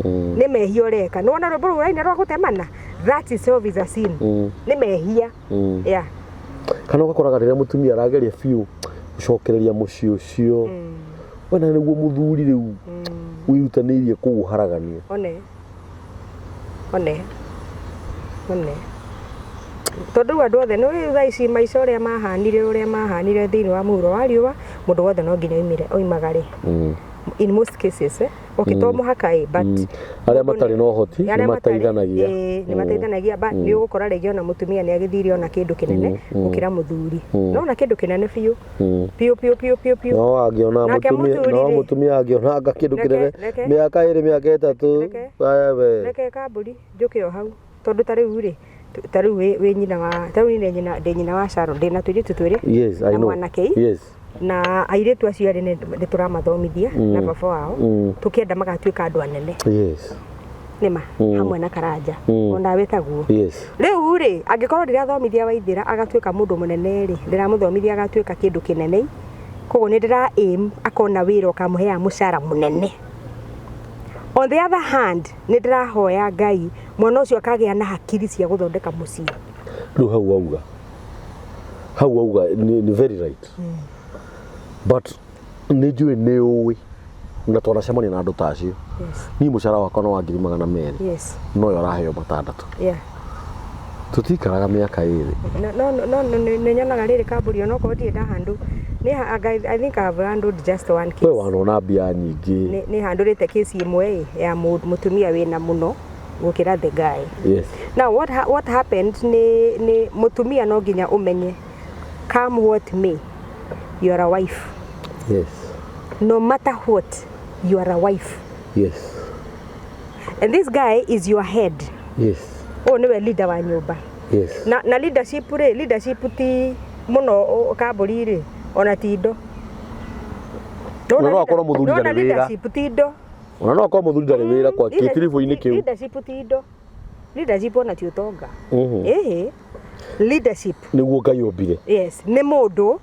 Ni mehia ureka. No na rwimbo uraina rwa gutemana. That itself is a sin. Ni mehia. Yeah. Kana ugakoraga riria mutumia arageria fiu gucokereria muciĩ ucio. Wena nĩguo muthuri rĩu wirutanĩirie kũharagania one tondu andu othe no thaa ici maica ũrĩa mahanire thĩinĩ wa mũhuro wa riũa mũndũ wothe no nginya oimagare in most cases to mũhaka but arĩa matarĩ na ũhoti nĩ mateithanagia but nĩ ũgũkora rĩngĩ ona mũtumia nĩ agĩthire ona kĩndũ kĩnene gũkĩra mũthuri no na kĩndũ kĩnene biũ no angĩona mũtumia angĩona kĩndũ kĩnene mĩaka 2 mĩaka 3 reke kambũri njũke o hau tondu tarĩu wĩ nyina wa tarĩu ndĩ nyina wa Sharon ndĩ na tũirĩtu twĩrĩ na mwanake na airĩtu acio nĩ tũramathomithia na baba wao tũkĩenda magatuĩka andũ anene nĩma hamwe na Karanja ona wĩtaguo rĩu rĩ angĩkorwo ndĩrathomithia Waithĩra agatuĩka mũndũ mũnene rĩ ndĩramũthomithia agatuĩka kĩndũ kĩnene koguo nĩ ndĩra aim akona wĩra ũkamũhea mũcara mũnene. On the other hand nĩ ndĩrahoya Ngai mwana ũcio akagĩa na hakiri cia gũthondeka mũciĩ. Rĩu hau auga ni very right. But nĩ njũĩ nĩ ũĩ na twanacemania na andũ ta acio niĩ mũcara wakwa no wa 200,000 no yo araheo 600 tutikaraga mĩaka 2 no nĩ nyonaga rĩrĩ kambũri ona okorwo ndirĩ ndahandũ I think I've handled just one case. We wanona mbia nyingĩ nĩ handũrĩte case ĩmwe ya mũtumia wĩna mũno gũkĩra the guy. Now what happened ni mũtumia no nginya ũmenye come what may you are a wife. No matter what you are a wife. And this guy is your head. Niwe leader wa nyũmba. Na leadership ti mũno kambũri rĩ ona tindo. No akorwo mũthuri ndarĩ wĩra. Leadership tindo. Ona no akorwo mũthuri ndarĩ wĩra kwa kĩtiribo-inĩ kĩu. Leadership tindo. Leadership ona ti ũtonga. Leadership nĩguo Ngai ombire. Nĩ mũndũ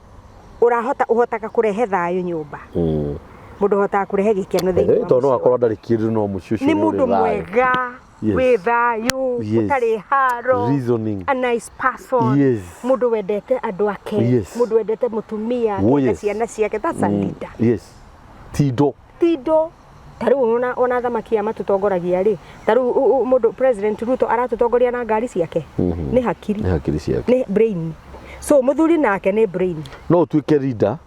uhotaga kurehe thayũ nyũmba. Mũndũ uhotaga kurehe gĩkeno thĩinĩ wa. No akorwo ndarĩ kĩndũ no mũciĩ ũcio nĩ mũndũ mwega wĩ thayũ ũtarĩ haro a nice person mũndũ wendete andũ ake mũndũ wendete mũtumia na ciana ciake that's a leader. Tindo tarĩu ona thamaki matũtongoragia rĩ tarĩu mũndũ president Ruto aratũtongoria na ngari ciake nĩ hakiri ciake nĩ brain. So muthuri nake nĩ brain. No utuĩke leader.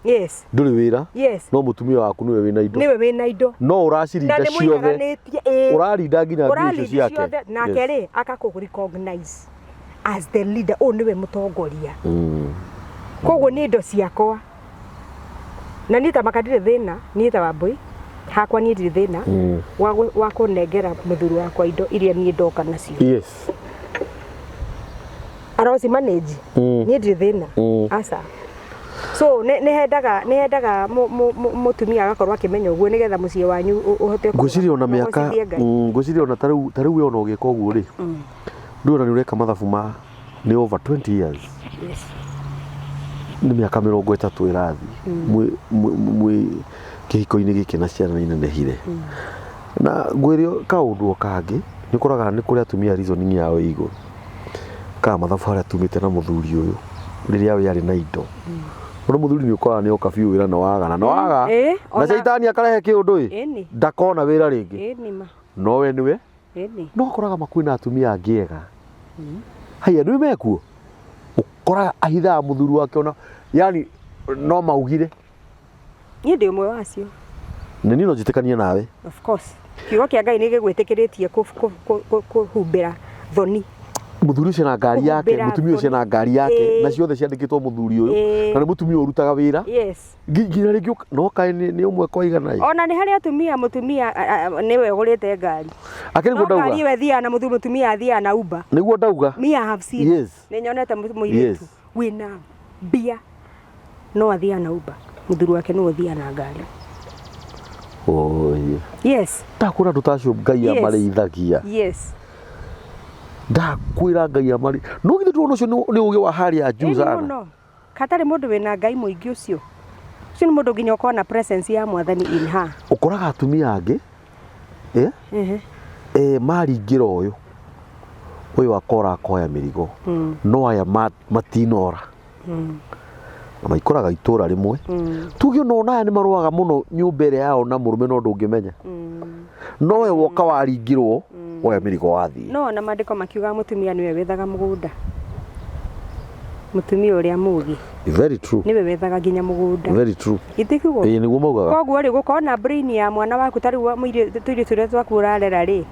Ndũrĩ wĩra. No mũtumia waku niwe wĩna indo. No ũracirinda ciothe. Ũrarinda nginya nginya ciake. Nake rĩ akakũ recognize as the leader. Niwe mũtongoria. koguo nĩ indo ciakwa na nita makadire thina nita wambui hakwa ni ndire thina wa kunengera muthuri wakwa indo iria ni ndoka nacio yes arosi manage ni ndire thina asa so ne hendaga mutumia agakorwo akimenya uguo nigetha mucie wanyu uhote ngwiciria ona miaka ngwiciria ona tariu we ona ugika uguo ri ndura ni ureka mathabu ma ni over 20 years yes ni miaka 30 irathi mwi kihiko-ini giki na ciana inenehire na ngwirio kaundu kangi ni kuraga ni kuria atumia reasoning yao iguru ka mathabu haria tumite na muthuri uyu riria we yari na indo ro muthuri ni ukora ni okabiu wira na waga na shaitani akarehe kiundu ndakona wira ringi no we niwe no koraga makwina atumia angiega haya ni mekuo ukora ahitha muthuri wake ona yani no maugire ni ndi umwe wacio ni no jitikania nawe of course kiugo kia Ngai ni gigwitikiritie kuhumbira thoni muthuri ucio na ngari yake mutumia ucio na ngari yake na ciothe ciandikitwo muthuri uyu na mutumia urutaga wira yes nginya ringi no kai ni umwe kwa igana ona ni hari atumia mutumia niwe ugurite ngari akiri ndauga ngari we thia na mutumia athia na Uber niguo ndauga me I have seen yes ni nyonete muiritu wina bia no athia na Uber muthuri wake no athia na ngari yes takura tutacio Ngai amareithagia yes ndakwira Ngai amari no githe tuono cio ni uge wa hali ya juu sana no katari mundu wina Ngai muingi ucio ni mundu nginya ukona presence ya mwathani in her ukoraga atumia angi maringira uyu akora akoya mirigo no aya matinora na maikoraga itura rimwe tuge no naya ni maruaga muno nyumbere yao na murume no ndungimenya no we woka waringirwo oya mirigo wathi no na mandiko makiuga mutumia niwe wethaga mugunda mutumia uria mugi very true niwe wethaga nginya mugunda very true itikugo niguo maugaga koguo ri gukona brain ya mwana waku tari wa muire tuire turia twaku urarera ri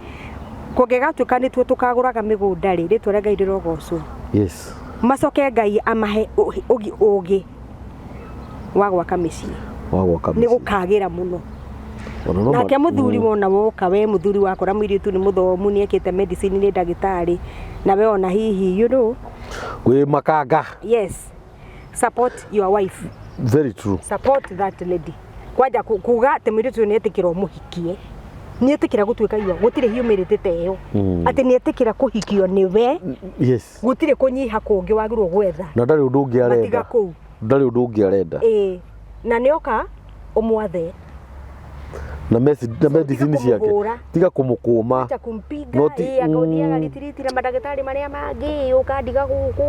kungigatuka ni tu tukaguraga migunda ri ritwa Ngai rirogocwo yes macoke Ngai amahe ugi wa gwaka micii ni gukagira muno nake muthuri wona woka we muthuri wakora muiritu ni muthomu ni ekite medicine ni ndagitari na we ona hihi you know we makanga yes support your wife very true support that lady kwaja kuga te muiritu ni etikira muhikie ni etikira gutuika iyo gutire humility teyo ati ni etikira kuhikio ni we yes gutire kunyiha kungi wagirwo gwetha na ndari undu ungi arenda ndari undu ungi arenda na nioka umwathe na medicine ciake tiga kumukuma acha kumpiga akauthiaga ritiriti na madagitari maria mangi ukandiga guku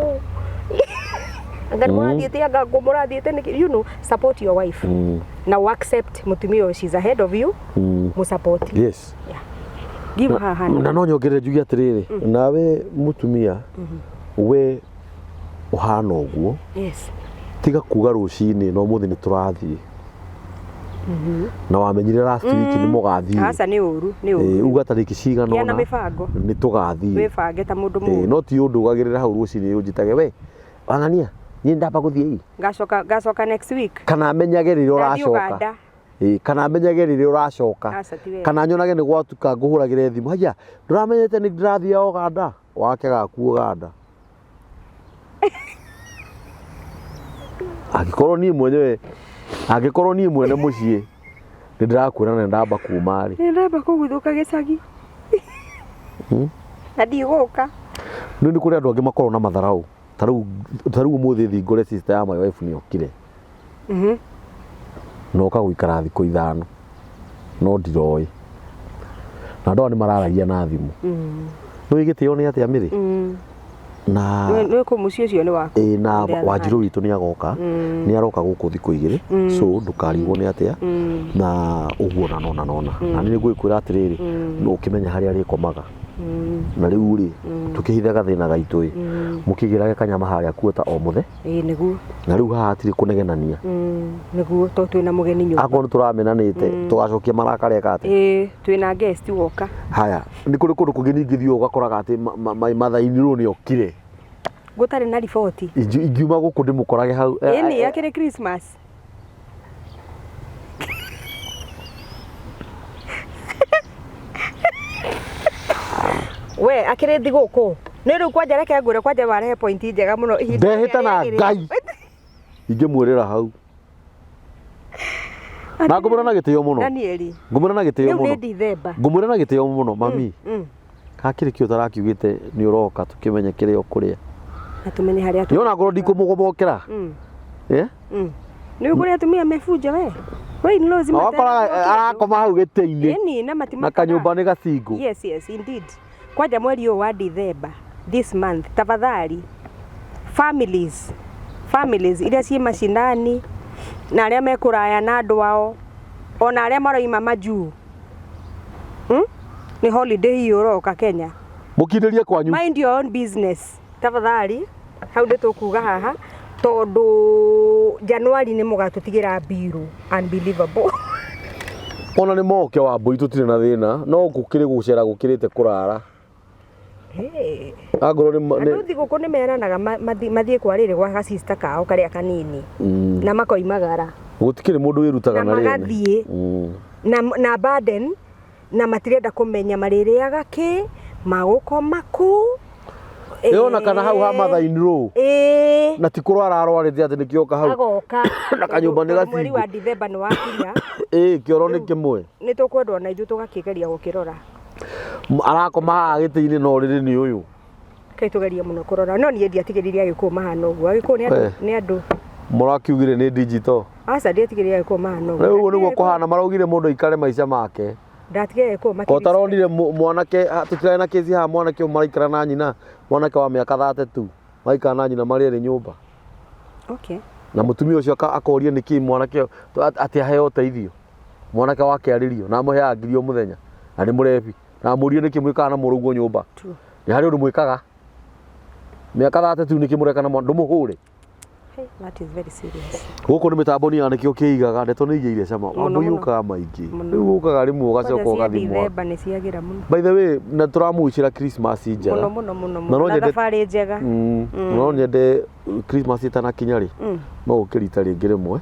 angani murathiete anga kumurathiete you know support your wife now accept mutumia she's ahead of you mu support yes yeah give her hand na no nyongere jugi atiriri nawe mutumia we uhana uguo yes tiga kuga rucini no muthi ni turathie na wamenyire last week ni mugathie asa ni uru uga tariki cigana ona na mibango ni tugathie wibange ta mundu mu no ti undu ugagirira hau rucini unjitage we wangania ni ndamba guthie ngacoka next week kana menyage riri uracoka kana menyage riri uracoka kana nyonage ni gwatuka nguhuragire thimu haya nduramenyete ni ndirathia Uganda wake gaku Uganda agikorwo ni mwene mucii ni ndirakwira na ndamba kuma ri ni ndamba kuguthuka gicagi na ndiguka ni kuri andu angi makorwo na matharau tariu umuthi thingure sister ya my wife ni okire no ka guikara thiko ithano no ndiroi na ndo ni mararagia na thimu no igitio ni atia miri na ni kumucio ucio ni waku na Wanjiru witu ni agoka ni aroka guku thiko igiri so ndukarigwo ni atia na uguo na nona na ni ngwikwira atiriri no ukimenya hari ari komaga na riu ri tukihithaga thina gaitui mukigirage kanyama haria kuota o muthe niguo na riu haha atiri kunegenania niguo to twina mugeni nyumba ako ni turamenanite tugacokia marakare kate twina guest woka haya ni kuri kundu kugeni ngithio ugakoraga ati mathaini ru ni okire gutari na riboti ingiuma guku ndimukorage hau ini yakire Christmas we akire thi guku ni riu kwanja reke ngure kwanja warehe point njega muno ndehita na Ngai ingimwirira hau na ngumura na gitio muno Danieli ngumura na gitio muno ni December ngumura na gitio muno mami kakire kio tarakiugite ni uroka tukimenya kire ukuria atumenye haria tu yona ngoro ndikumugomokera ni ukuri atumia mefuja we no zima arakoma hau gitini ni na matima na kanyumba ni gacingu yes indeed kwanja mweri wa December this month tafadhali families iria ci mashinani na aria mekuraya na andu wao ona aria maroima majuu ni holiday hiyo roka Kenya mukinderie kwanyu mind your own business tafadhali hau nditukuga haha tondu January ni mugatutigira biru unbelievable ona ni moke wa mbui tutire na thina no gukire gucera gukirite kurara agoro ni andu thiguku ni meranaga mathie kwarire gwa sister kao karia kanini na makoimagara gutikire mundu wirutaga na rene magathie na burden na matirenda kumenya maririaga ki magukoma ku yona kana hau ha mathaini ro na tikurwara arwarite ati nikioka hau agoka na kanyumba ni gacingu mweri wa December ni wakinya kioro ni kimwe ni tukwendwa na ithu tugakigeria gukirora arakoma agitini no riri ni uyu kai tugeria muno kurora no ni ndiatigiriria agikuma hano guo agikuma ni andu murakiugire ni digital asa ndiatigiriria agikuma hano riu niguo kuhana maraugire mundu ikare maisha make ndatigire ko makiri otaronire mwanake tutirana na kezi ha mwanake umaraikara na nyina mwanake wa miaka 32 maikara na nyina marire nyumba okay na mutumia ucio akoria niki mwanake ati aheo uteithio mwanake wake aririo na muhe agirio muthenya na ni murebi na murie niki mwikaga na murugo nyumba ni hari undu mwikaga miaka 32 niki mureka na mwandu muhure that is very serious guku ni mitambo ni aniki ukiigaga Ndeto ni igeire cama ambuyuka maingi riu ukaga rimu ugacoka ugathimwa ni ciagira muno by the way na turamuicira Christmas njega muno na tafari njega no nyende Christmas itana kinyari no ukirita ringi rimwe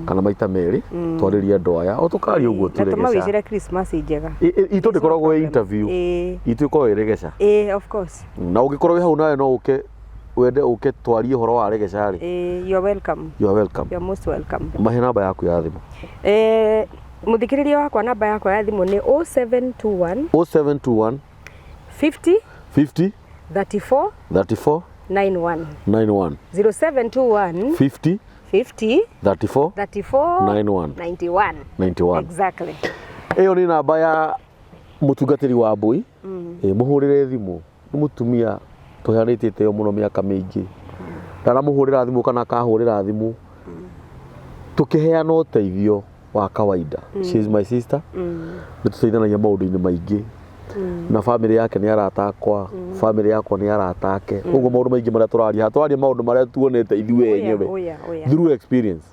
kana maita meri twariria andu aya o tukari uguo turegeca tumawicira Christmas njega itu ndikoragwo interview itu ikoragwo iregeca of course na ungikorwo hau nawe no uke wende uke twarie horo wa regecari you're welcome you're most welcome mahe namba yaku ya thimu muthikiriria wakwa namba yakwa ya thimu ni 0721 0721 50 50 34 34 91 0721 50 34 91 exactly iyo ni namba ya mutungatiri wa mbui muhurire thimu ni mutumia tuhanitite yo muno miaka mingi ndara muhurira thimu kana kahurira thimu tukiheana uteithio wa kawaida she is my sister nituteithanagia maundu-ini maingi na family yake ni arata akwa family yakwa ni arata ake uguo maundu maingi maria turaria maundu maria tuonete ithuĩ enyewe through experience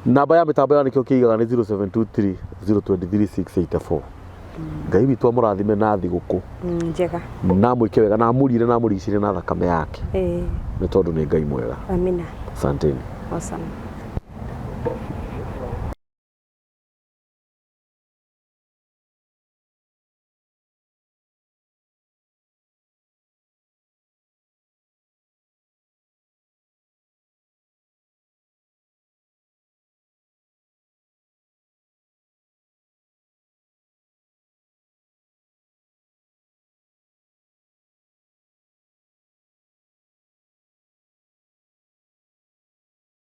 namba ya mitambo ya nikio kiigaga ni 0723 023 684 Ngai witũ amũrathime na thigũkũ njega na mwĩke wega na amũrire na amũrigicĩrie na thakame yake nĩ tondũ nĩ Ngai mwega amina asanteni awesome